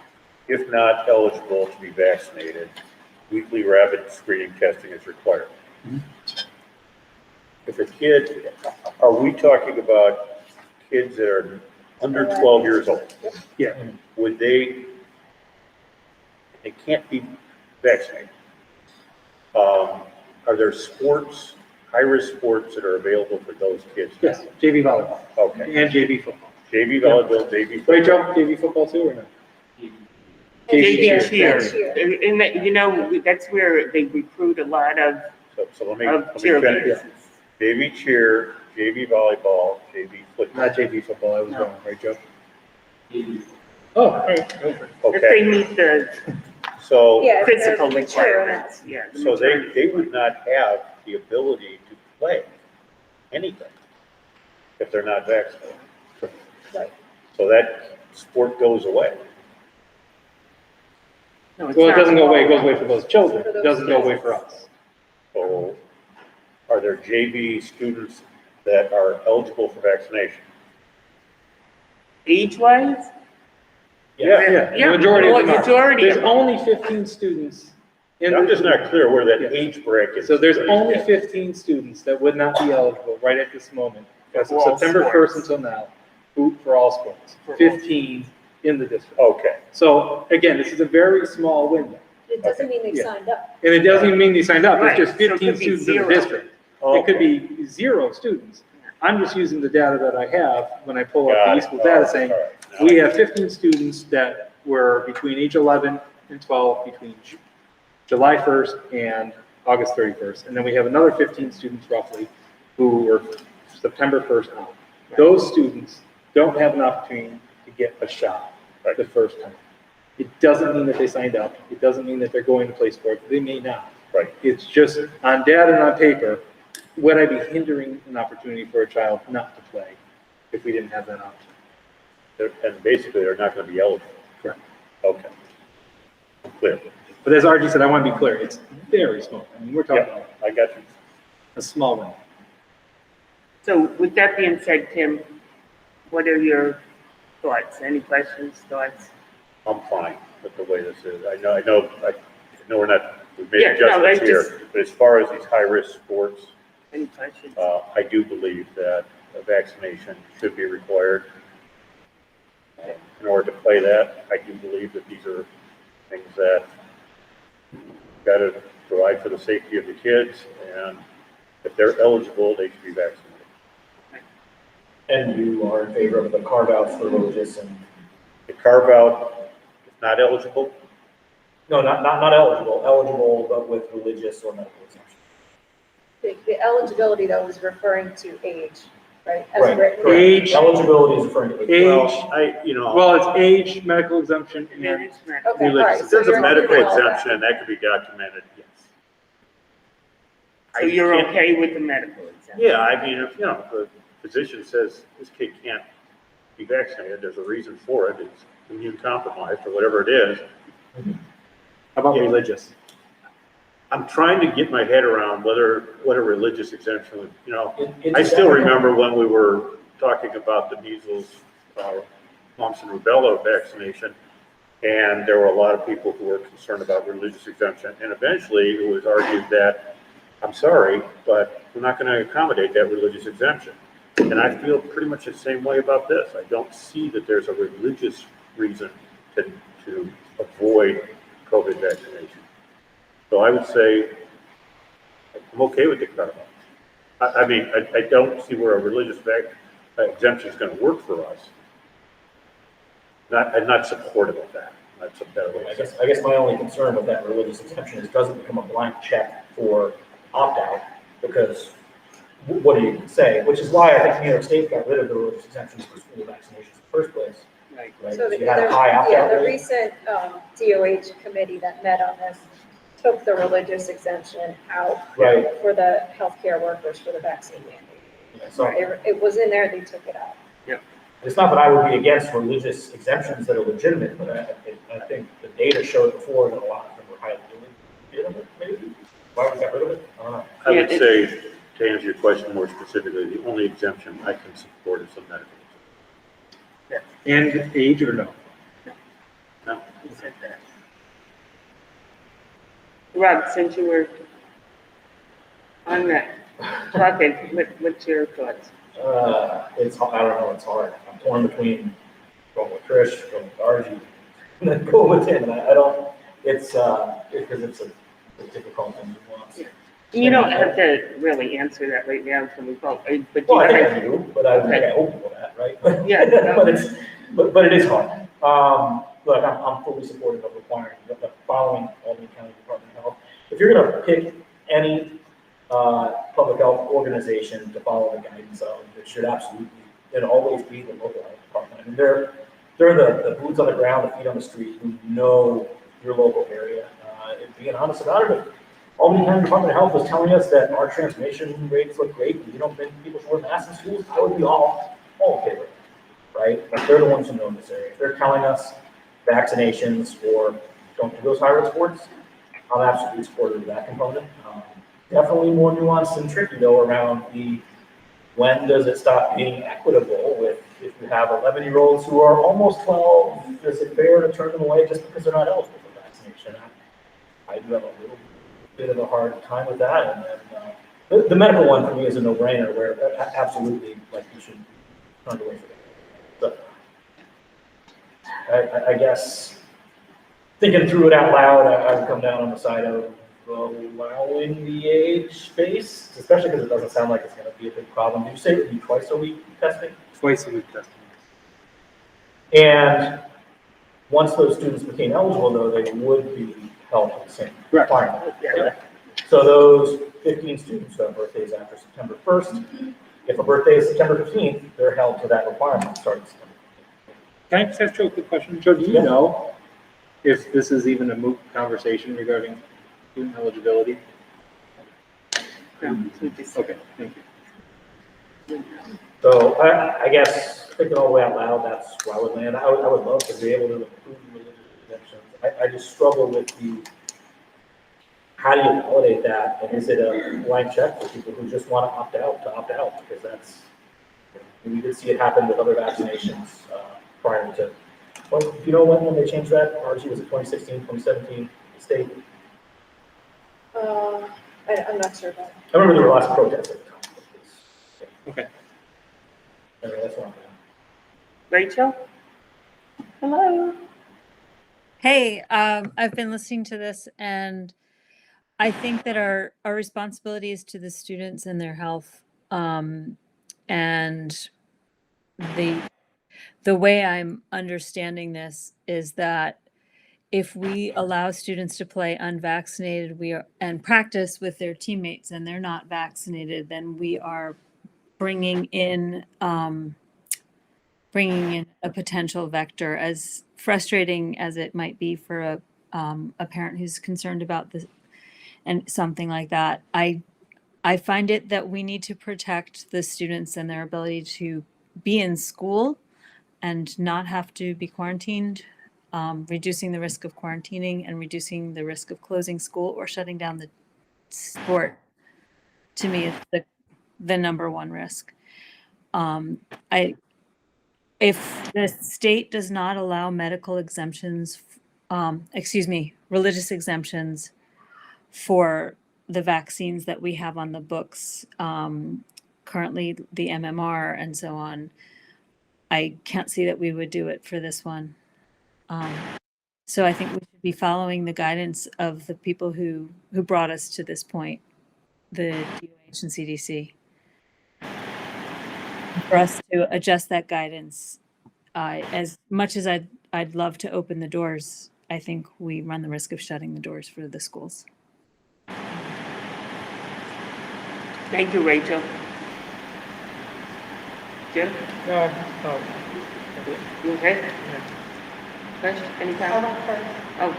if not eligible to be vaccinated, weekly rapid screening testing is required. If a kid, are we talking about kids that are under 12 years old? Yeah. Would they can't be vaccinated. Are there sports, high-risk sports that are available for those kids? Yes, JV volleyball. Okay. And JV football. JV volleyball, JV football. Right, Joe? JV football too, or no? JV cheer. And that, that's where they recruit a lot of So let me cheerleaders. finish. JV cheer, JV volleyball, JV football. Not JV football, I was wrong, right, Joe? Oh, If they meet the So, Yeah, physical they're mature requirements, yeah. so they would not have the ability to play anything if they're not vaccinated. Right. So that sport goes away. No, it's Well, it not. doesn't go away, it goes away for those children, it doesn't go away for us. So are there JV students that are eligible for vaccination? Age-wise? Yeah, Yeah, the majority of them are. majority There's of them. only 15 students. I'm just not clear where that Yes. age bracket. So there's is. only 15 students that would not be eligible right at this moment, as of For all September sports. 1st until now, for all sports. 15 in the district. Okay. So again, this is a very small window. It doesn't mean they've Yeah. signed up. And it doesn't even mean they signed up, it's Right, just so it 15 could be students in the zero. district. It could be 0 students. I'm just using the data that I have when I pull up the eSchool data saying, we have 15 students that were between age 11 and 12 between July 1st and August 31st. And then we have another 15 students roughly who were September 1st on. Those students don't have an opportunity to get a shot the first time. It doesn't mean that they signed up. It doesn't mean that they're going to play sports. They may not. Right. It's just on data and on paper, would I be hindering an opportunity for a child not to play if we didn't have that option? And basically, they're not going to be eligible. Correct. Okay. Clear. But as RG said, I want to be clear, it's very small. I mean, we're talking Yeah, I got you. a small window. So with that being said, Tim, what are your thoughts? Any questions, thoughts? I'm fine with the way this is. I know we're not, we've made Yeah, no, adjustments I here, but as far as these high-risk sports, Any questions? I do believe that a vaccination should be required. In order to play that, I do believe that these are things that got to provide for the safety of the kids, and if they're eligible, they should be vaccinated. And you are in favor of the carve out for religious and The carve out, not eligible? No, not eligible, eligible but with religious or medical exemption. The eligibility though is referring to age, right? As Right, written. correct. Age. Eligibility is referring to age. Well, Well, it's age, medical exemption, and Okay, all right. religious. If So there's a you're medical including all that. exemption, that could be documented, yes. So you're okay with the medical exemption? Yeah, I mean, if, you know, the physician says this kid can't be vaccinated, there's a reason for it, it's immune compromised or whatever it is. how about religious? I'm trying to get my head around what a religious exemption would, you know. It's I still definitely- remember when we were talking about the measles, mumps and rubella vaccination, and there were a lot of people who were concerned about religious exemption, and eventually it was argued that, I'm sorry, but we're not going to accommodate that religious exemption. And I feel pretty much the same way about this. I don't see that there's a religious reason to avoid COVID vaccination. So I would say I'm okay with the cutoff. I mean, I don't see where a religious exemption is going to work for us. I'm not supportive of that. That's a better way. I guess my only concern with that religious exemption is it doesn't become a blank check for opt-out, because what do you say? Which is why I think New York State got rid of the religious exemptions for school vaccinations in the first place. Right. So You had a high opt-out the rate. recent DOH committee that met on this took the religious exemption out Right. for the healthcare workers for the vaccine mandate. Yeah, so It was in there, they took it out. it's not that I would be against religious exemptions that are legitimate, but I think the data showed before that a lot of them were highly illegitimate, maybe? Why we got rid of it? I don't know. I would say, to answer your question more specifically, the only exemption I can support is the medical exemption. And age or no? No. You said that. Rob, since you were on that topic, what's your thoughts? I don't know, it's hard. I'm torn between going with Trish, going with Archie, and then go with him, and I don't, it's, because it's a difficult and nuanced. You don't have to really answer that right now until we vote, but Well, I you think have. I do, but I think I open for that, right? But- Yeah. But it is hard. Look, I'm fully supportive of requiring, following Albany County Department of Health. If you're gonna pick any, public health organization to follow the guidance of, it should absolutely, and always be the local health department. I mean, they're the boots on the ground, the feet on the street, who know your local area. And being honest about it, if Albany County Department of Health was telling us that our transmission rates look great, and you don't think people should wear masks in schools, I would be all okay with it, right? But they're the ones who know this area. If they're telling us vaccinations or don't do those high-risk sports, I'm absolutely supportive of that component. Definitely more nuanced and tricky though around the, when does it stop being equitable with, if you have 11-year-olds who are almost 12, is it fair to turn them away just because they're not eligible for vaccination? I do have a little bit of a hard time with that. And then the medical one for me is a no-brainer where absolutely, like, you should turn away from it. So I guess thinking through it out loud, I would come down on the side of allowing the age space, especially because it doesn't sound like it's going to be a big problem. Did you say it would be twice a week testing? Twice a week testing. And once those students became eligible, though, they would be held to the same requirement. Yeah. So those 15 students who have birthdays after September 1st, if a birthday is September 15th, they're held to that requirement starting September 15th. Can I just ask you a quick question? Joe, do you know if this is even a moot conversation regarding student eligibility? Okay, thank you. So I guess thinking all the way out loud, that's where I would land. I would love to be able to approve religious exemptions. I just struggle with how do you validate that? And is it a blank check for people who just want to opt out? Because that's, we did see it happen with other vaccinations prior to, well, do you know when they changed that? RG, was it 2016, 2017, state? I'm not sure about. I remember there were lots of protests at the time. Okay. Anyway, that's what I'm doing. Rachel? Hello? Hey, I've been listening to this, and I think that our responsibility is to the students and their health. And the way I'm understanding this is that if we allow students to play unvaccinated, and practice with their teammates and they're not vaccinated, then we are bringing in a potential vector. As frustrating as it might be for a parent who's concerned about this and something like that, I find it that we need to protect the students and their ability to be in school and not have to be quarantined, reducing the risk of quarantining and reducing the risk of closing school or shutting down the sport, to me, is the number one risk. If the state does not allow medical exemptions, religious exemptions for the vaccines that we have on the books, currently the MMR and so on, I can't see that we would do it for this one. So I think we should be following the guidance of the people who brought us to this point, the DOH and CDC. For us to adjust that guidance, as much as I'd love to open the doors, I think we run the risk of shutting the doors for the schools. Thank you, Rachel. Jim? No. You okay? Trish, any I comment? went first. Oh,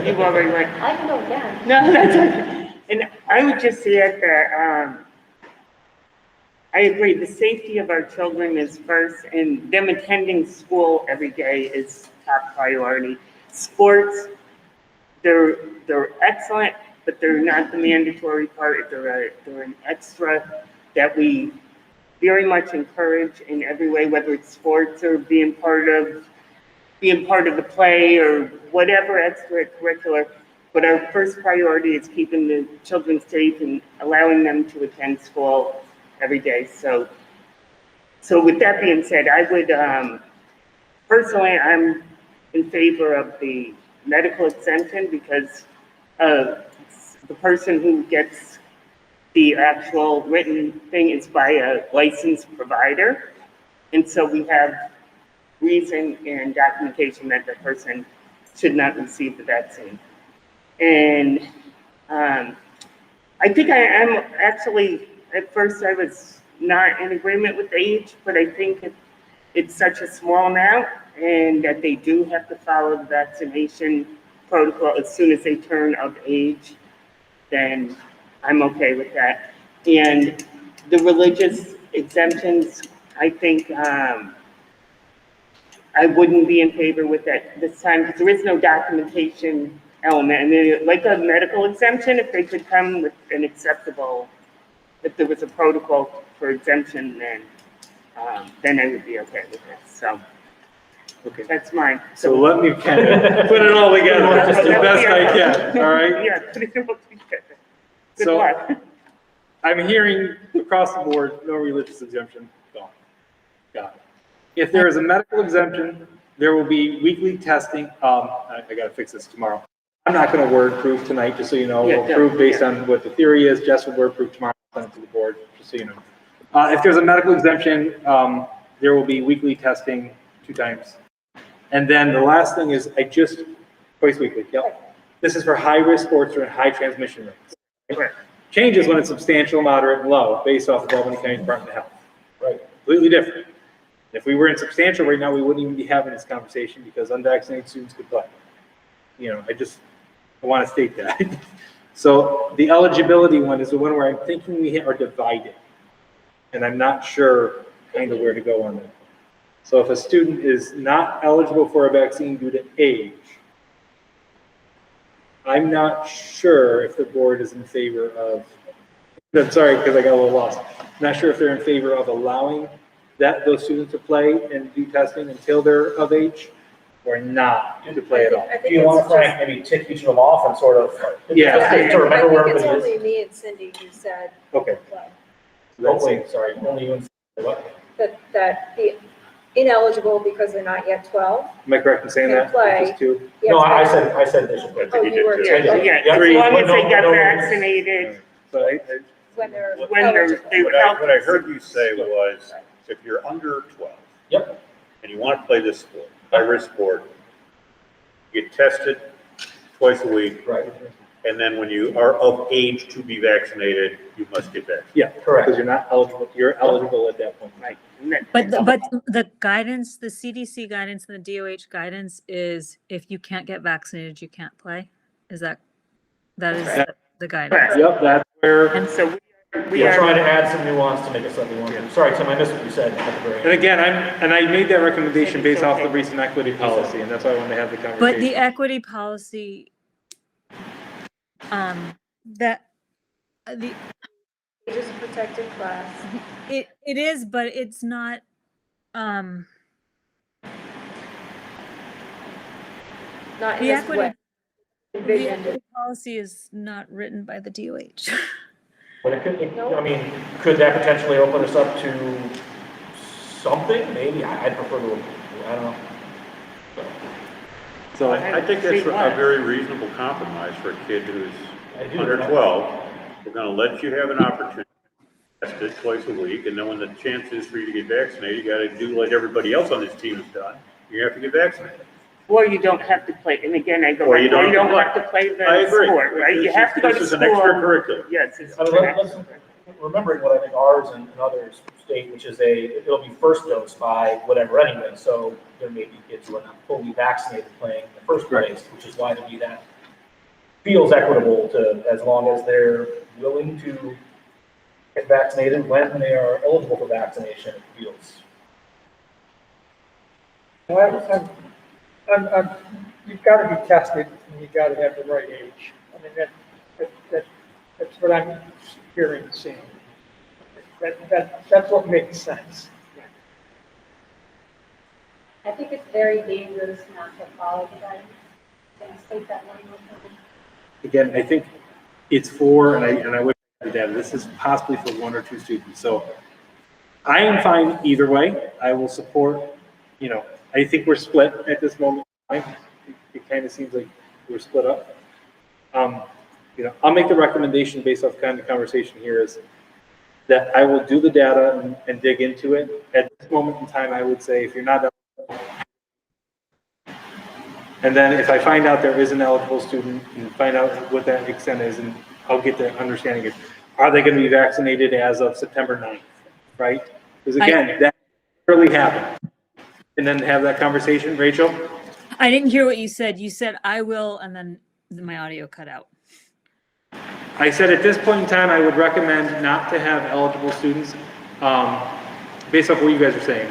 you've already went. I can go again. No, that's okay. And I would just add that, I agree, the safety of our children is first, and them attending school every day is top priority. Sports, they're excellent, but they're not the mandatory part. They're an extra that we very much encourage in every way, whether it's sports or being part of the play or whatever extracurricular. But our first priority is keeping the children safe and allowing them to attend school every day. So with that being said, I would, personally, I'm in favor of the medical exemption because the person who gets the actual written thing is by a licensed provider. And so we have reason and documentation that the person should not receive the vaccine. And I think I am actually, at first I was not in agreement with age, but I think it's such a small amount and that they do have to follow the vaccination protocol as soon as they turn of age, then I'm okay with that. And the religious exemptions, I think I wouldn't be in favor with that this time because there is no documentation element. And then, like a medical exemption, if they could come with an acceptable, if there was a protocol for exemption, then I would be okay with it. So, okay, that's mine. So let me kind of put it all together just the best I can, all right? Yeah, put it all together. Good So luck. I'm hearing across the board, no religious exemption, gone. Got it. If there is a medical exemption, there will be weekly testing. I gotta fix this tomorrow. I'm not gonna word proof tonight, just so you know. Yeah, We'll prove based on what the theory is. Jess will word proof tomorrow, send it to the board, just so you know. If there's a medical exemption, there will be weekly testing 2 times. And then the last thing is twice weekly, yep. This is for high-risk sports or high transmission rates. Right. Changes when it's substantial, moderate, and low, based off of Albany County Department of Health. Right. Completely different. If we were in substantial right now, we wouldn't even be having this conversation because unvaccinated students could play. I want to state that. So the eligibility one is the one where I'm thinking we are divided. And I'm not sure kind of where to go on that. So if a student is not eligible for a vaccine due to age, I'm not sure if the board is in favor of, I'm sorry, because I got a little lost. I'm not sure if they're in favor of allowing those students to play and do testing until they're of age or not to play at all. Do you want to, Frank, maybe tick each of them off and sort of, Yeah. to remember where I think it's everybody is? only me and Cindy who said Okay. Sorry, only you and what? that the ineligible because they're not yet 12. Am I correct in saying Can that? play. Just 2? No, I said they should. Oh, you were. Yeah, as long as they got vaccinated. So When they're What I heard you say was, if you're under 12. Yep. And you want to play this sport, high-risk sport, get tested twice a week. Right. And then when you are of age to be vaccinated, you must get vaccinated. Yeah, Correct. because you're eligible at that point. Right. But the guidance, the CDC guidance and the DOH guidance is if you can't get vaccinated, you can't play. Is that is the guidance? Yep, that's where, And So we We're are, trying to add some nuance to make it slightly more. Sorry, Tim, I missed what you said at the very and end. again, I made that recommendation based off the recent equity policy, and that's why I wanted to have the conversation. but the equity policy, that the Age is a protected class. it is, but it's not. Not in The this equity, way. the Envisioned equity it. policy is not written by the DOH. But it could, I mean, could that potentially open us up to something? Maybe, I'd prefer to, I don't know. So I think that's a very reasonable compromise for a kid who's I do. under 12. We're gonna let you have an opportunity to test it twice a week, and then when the chance is for you to get vaccinated, you gotta do like everybody else on this team has done. You have to get vaccinated. or you don't have to play, and again, I go, Or back, you don't or you have to don't play. have to play I the agree. sport, right? You have to go to This is school. an extracurricular. Yes, it's. I mean, let's, remembering what I think ours and others state, which is it'll be first dose by whatever anyway, so there may be kids who are not fully vaccinated playing in the first place, which is why to me that feels equitable to, as long as they're willing to get vaccinated when they are eligible for vaccination, it feels. You've got to be tested and you've got to have the right age. I mean, that's what I'm hearing and seeing. That's what makes sense. I think it's very dangerous not to follow the guidance. Can I state that one more time? again, I think it's for, and I would do that, this is possibly for one or two students. So I am fine either way. I will support, I think we're split at this moment in time. It kind of seems like we're split up. I'll make the recommendation based off kind of conversation here is that I will do the data and dig into it. At this moment in time, I would say if you're not eligible, and then if I find out there is an eligible student and find out what that extent is, and I'll get the understanding of, are they going to be vaccinated as of September 9th, right? Because again, that rarely happens. And then have that conversation, Rachel? I didn't hear what you said. You said I will, and then my audio cut out. I said at this point in time, I would recommend not to have eligible students, based off what you guys are saying,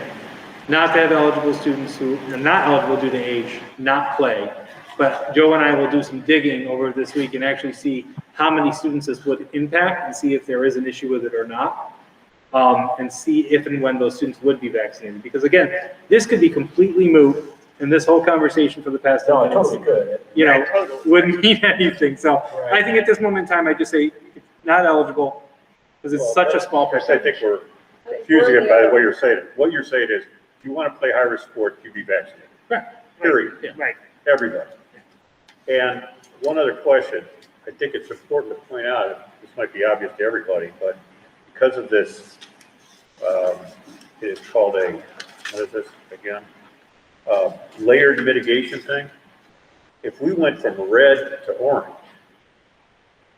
not to have eligible students who are not eligible due to age, not play. But Joe and I will do some digging over this week and actually see how many students this would impact and see if there is an issue with it or not. And see if and when those students would be vaccinated. Because again, this could be completely moot, and this whole conversation for the past 10 minutes, Totally could. wouldn't mean anything. So I think at this moment in time, I just say not eligible, because it's such a small I percentage. think we're confusing it by the way you're saying it. What you're saying is, if you want to play high-risk sport, you be vaccinated. Right. Period. Yeah. Right. Everybody. And one other question, I think it's important to point out, this might be obvious to everybody, but because of this, it is called what is this again? Layered mitigation thing. If we went from red to orange,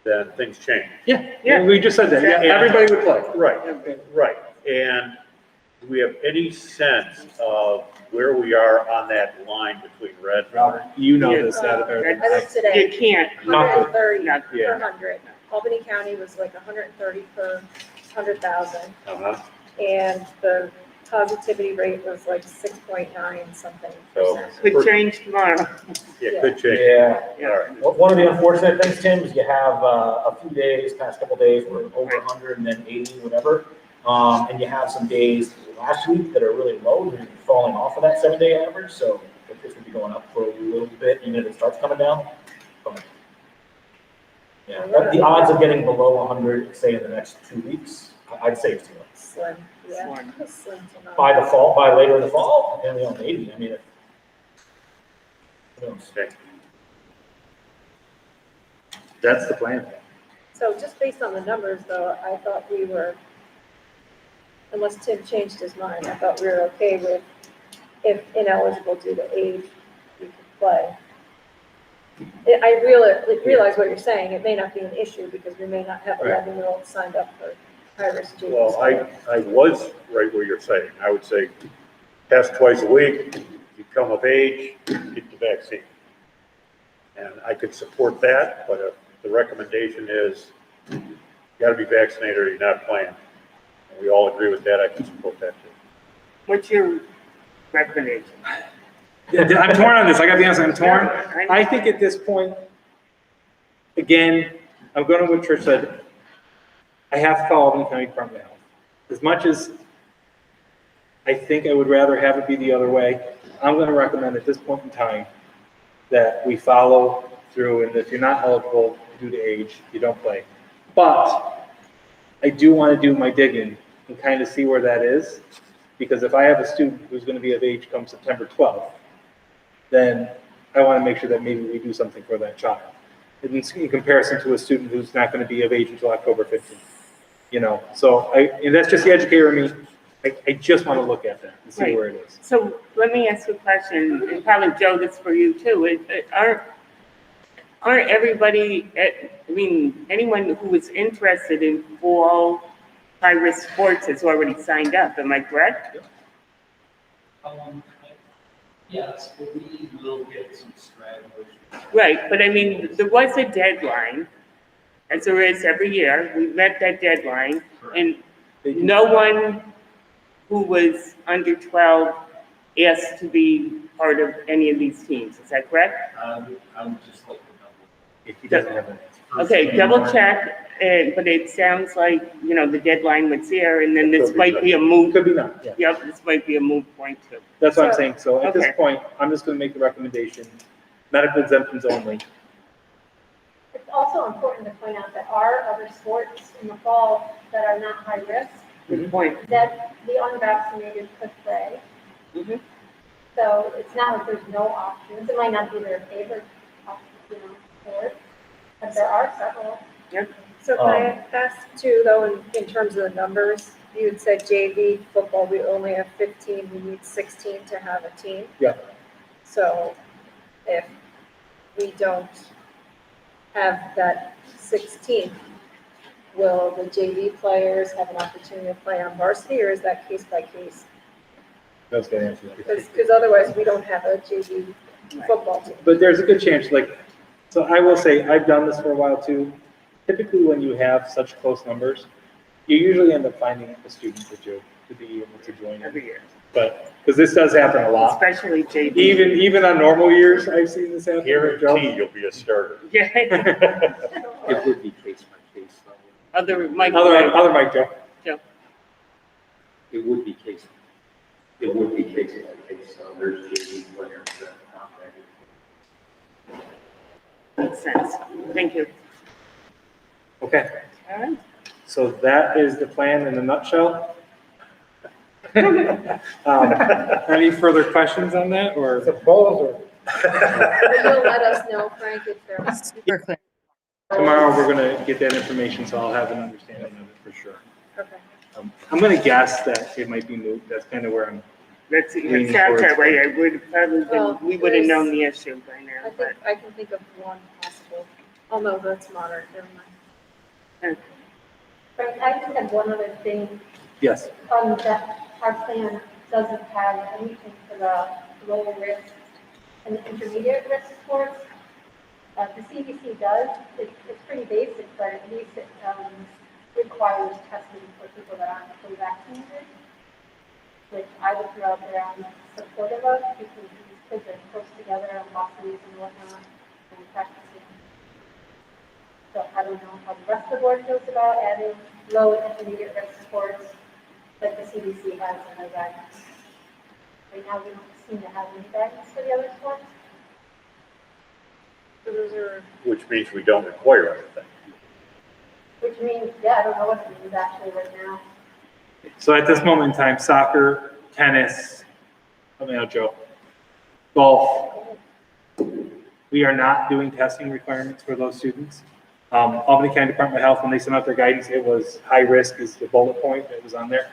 then things change. Yeah, we just said that. Yeah, everybody would play. Right. And do we have any sense of where we are on that line between red and orange? You know this, Adam. I looked today. You can't. 130 Not- per 100. Albany County was like 130 per 100,000. Uh-huh. And the positivity rate was like 6.9 something So, percent. Could change tomorrow. Yeah, could change. Yeah. All right. Well, one of the unfortunate things, Tim, is you have a few days, past couple days, where it's over 100 and then 80, whatever. And you have some days last week that are really low, they're falling off of that 7-day average. So this would be going up for a little bit, even if it starts coming down. But, yeah, the odds of getting below 100, say in the next 2 weeks, I'd say it's Slim, yeah. Slim to none. by the fall, by later in the fall, and maybe. I mean, That's the plan. So just based on the numbers though, I thought we were, unless Tim changed his mind, I thought we were okay with if ineligible due to age, we could play. I realize what you're saying, it may not be an issue because we may not have Right. 11-year-olds signed up for high-risk JV. Well, I was right where you're saying. I would say test twice a week, you come of age, get the vaccine. And I could support that, but if the recommendation is you gotta be vaccinated or you're not playing. And we all agree with that, I can support that too. What's your recommendation? I'm torn on this. I gotta be honest, I'm torn. I think at this point, again, I'm going to what Trish said. I have to call Albany County Department of Health. As much as I think I would rather have it be the other way, I'm going to recommend at this point in time that we follow through, and if you're not eligible due to age, you don't play. But I do want to do my digging and kind of see where that is, because if I have a student who's going to be of age come September 12th, then I want to make sure that maybe we do something for that child. In comparison to a student who's not going to be of age until October 15th. You know, so and that's just the educator in me. I just want to look at that and see Right. where it is. So let me ask you a question, and probably Joe, this for you too. Aren't everybody, anyone who is interested in fall high-risk sports has already signed up, am I correct? Yes, but we will get some stragglers. Right, but there was a deadline, as there is every year. We met that deadline, and no one who was under 12 asked to be part of any of these teams. Is that correct? I'm just like, If he doesn't have an answer. Okay, double check, but it sounds like, the deadline was there, and then this might be a moot. Could be not, yeah. Yep, this might be a moot point too. That's what I'm saying. So at this Okay. point, I'm just going to make the recommendation, medical exemptions only. It's also important to point out that our other sports in the fall that are not high risk, Good point. that the unvaccinated could play. Mhm. So it's not like there's no options. It might not be their favorite, sport, but there are several. So can I ask too, though, in terms of the numbers, you had said JV football, we only have 15, we need 16 to have a team. Yeah. So if we don't have that 16, will the JV players have an opportunity to play on varsity, or is that case by case? That's the answer. Because otherwise, we don't have a JV football team. But there's a good chance, so I will say, I've done this for a while too. Typically, when you have such close numbers, you usually end up finding a student to be able to join Every year. But, because this does happen a lot. Especially JV. Even on normal years, I've seen this happen. Guarantee you'll be a starter. Yeah. it would be case by case. Other Mike. Other Mike, Joe. Joe. It would be case by case. There's JV players that are not ready. Makes sense. Thank you. Okay, All right. so that is the plan in a nutshell. Any further questions on that, or? Proposal. You'll let us know, Frank, if there's. Super clear. Tomorrow, we're gonna get that information, so I'll have an understanding of it for sure. Okay. I'm gonna guess that it might be moot. That's kind of where I'm. It leaning sounds that towards. way. I would have probably Well, been, we would have there's- known the issue by now, I but. think I can think of one possible, oh no, that's moderate, never mind. Frank, I just have one other thing, Yes. that our plan doesn't have anything for the lower risk and intermediate risk sports. The CDC does, it's pretty basic, but at least it, requires testing for people that aren't fully vaccinated, which I would throw out there I'm supportive of, because these kids are close together on buses and whatnot, and practicing. So I don't know how the rest of the board feels about adding low and intermediate risk sports that the CDC has in their guidance. Right now, we don't seem to have any guidance for the other sports. So those are, Which means we don't require anything. Which means, I don't know what it means actually right now. So at this moment in time, soccer, tennis, Joe, golf, we are not doing testing requirements for those students. Albany County Department of Health, when they sent out their guidance, it was high risk is the bullet point that was on there.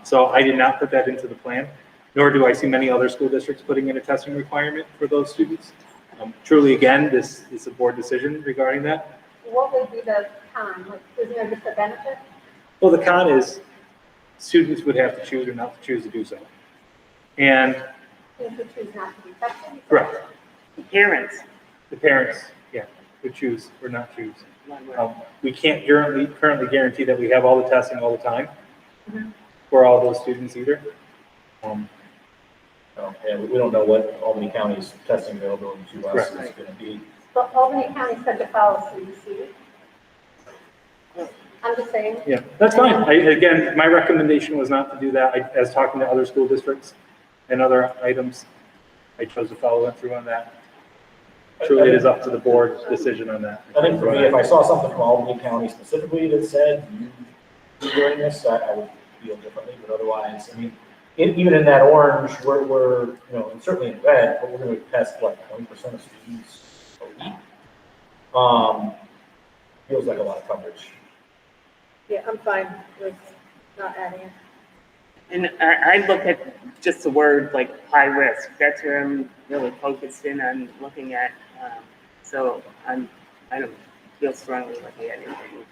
So I did not put that into the plan, nor do I see many other school districts putting in a testing requirement for those students. Truly, again, this is a board decision regarding that. What would be the con? Like, isn't there just a benefit? Well, the con is students would have to choose or not to choose to do so. And, If we choose not to be tested? correct, Parents. the parents, yeah, would choose or not choose. We can't currently guarantee that we have all the testing all the time for all those students either. And we don't know what Albany County's testing availability to us is Correct. gonna be. But Albany County said to follow CDC. I'm just saying. Yeah, that's fine. Again, my recommendation was not to do that. As talking to other school districts and other items, I chose to follow through on that. Truly, it is up to the board's decision on that. I think for me, if I saw something from Albany County specifically that said you're doing this, I would feel differently, but otherwise, I mean, even in that orange, we're, you know, and certainly in red, but we're gonna test, what, 20% of students a week? Feels like a lot of coverage. Yeah, I'm fine with not adding it. And I look at just the word like high risk. That's where I'm really focused in on looking at. So I don't feel strongly looking at anything.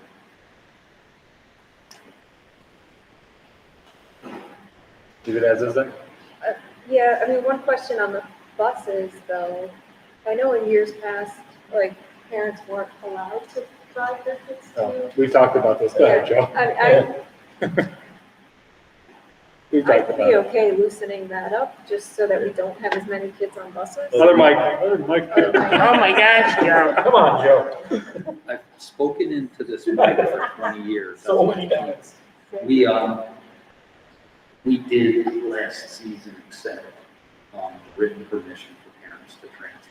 Leave it as is then? Yeah, I mean, one question on the buses, though. I know in years past, like, parents weren't allowed to drive their kids to. We've talked about this, go ahead, Joe. We've talked I'd about be it. okay loosening that up, just so that we don't have as many kids on buses. Other mic. Oh my gosh, Joe. Come on, Joe. I've spoken into this mic for 20 years. So many times. We did last season accept written permission for parents to transfer,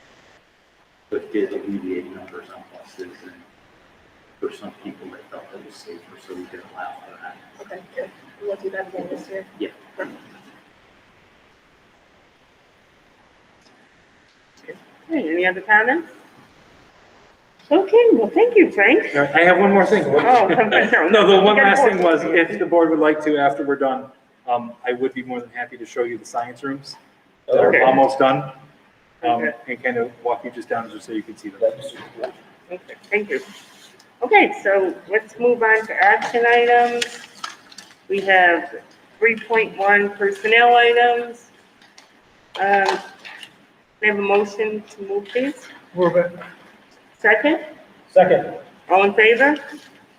but did alleviate numbers on buses, and for some people that felt it was safer, so we did allow for that. Okay, good. We'll do that again this year. Yeah. Okay, any other comments? Okay, well, thank you, Frank. I have one more thing. Oh, No, the one last thing was, if the board would like to, after we're done, I would be more than happy to show you the science rooms that Okay. are almost done. Okay. And kind of walk you just down just so you can see them. Okay, thank you. Okay, so let's move on to action items. We have 3.1 personnel items. We have a motion to move these. Move it. Second? Second. All in favor?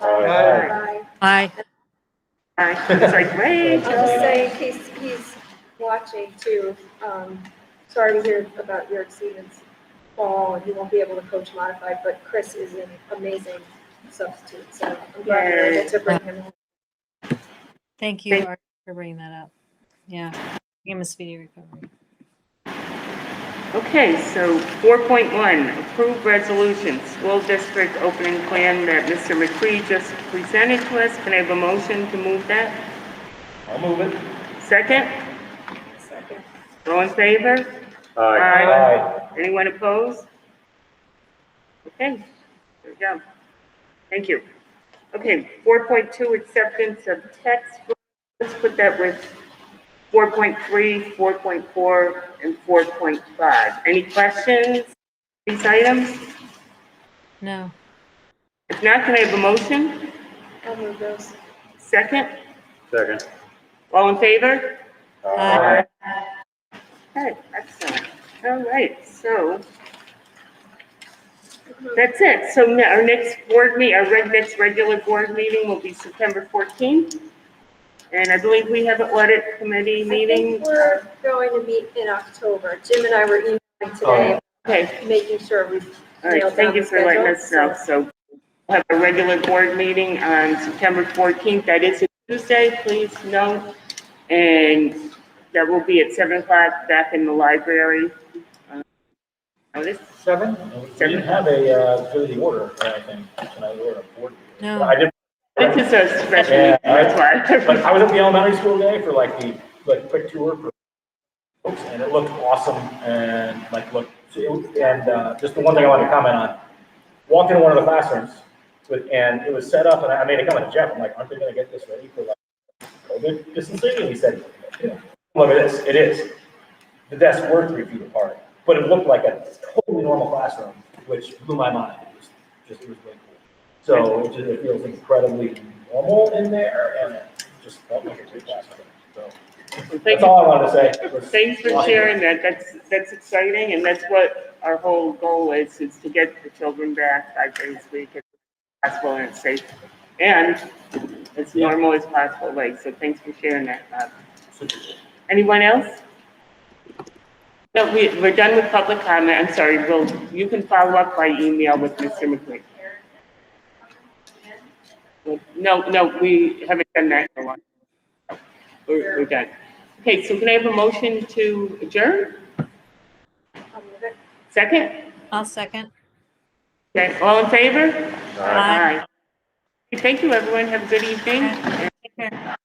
Bye. Aye. Aye. It's like, wait. I'll just say, in case he's watching too, sorry to hear about your exceedance fall, and he won't be able to coach modified, but Chris is an amazing substitute, so I'm glad you're able to bring him in. Thank you Art, for bringing that up. Yeah, give him a speedy recovery. Okay, so 4.1, approve resolution, school district opening plan that Mr. McCree just presented to us. Can I have a motion to move that? I'll move it. Second? Second. All in favor? Aye. Anyone opposed? Okay, there we go. Thank you. Okay, 4.2, acceptance of text. Let's put that with 4.3, 4.4, and 4.5. Any questions, these items? No. If not, can I have a motion? I'll move those. Second? Second. All in favor? Aye. Okay, excellent. All right, so that's it. So our next board meeting, next regular board meeting will be September 14th. And I believe we have an audit committee I meeting. think we're going to meet in October. Jim and I were emailing today, Okay, making sure we've all right, nailed thank down you the for letting schedule. us know. So we'll have a regular board meeting on September 14th. That is a Tuesday, please note. And that will be at 7 o'clock back in the library. Notice? 7? We didn't have a committee order, I think, tonight, or a board. No. I did. This is a special Yeah, meeting, that's why. But I was at the elementary school today for like the quick tour for folks, and it looked awesome, and just the one thing I wanted to comment on, walked into one of the classrooms and it was set up, and I made a comment to Jeff, I'm like, aren't they gonna get this ready for like COVID distancing? And he said, look at this, it is. The desks were 3 feet apart. but it looked like a totally normal classroom, which blew my mind. It was way cool. So it feels incredibly normal in there, and it just felt like a great classroom. So that's all I wanted to say. Thanks for sharing that. That's exciting, and that's what our whole goal is to get the children back 5 days a week as possible and safe and as normal as possible. Like, so thanks for sharing that, Bob. Anyone else? No, we're done with public comment. I'm sorry, you can follow up by email with Mr. McQueen. No, we haven't done that in a while. We're done. Okay, so can I have a motion to adjourn? Second? I'll second. Okay, all in favor? Aye. Thank you, everyone. Have a good evening. Take care.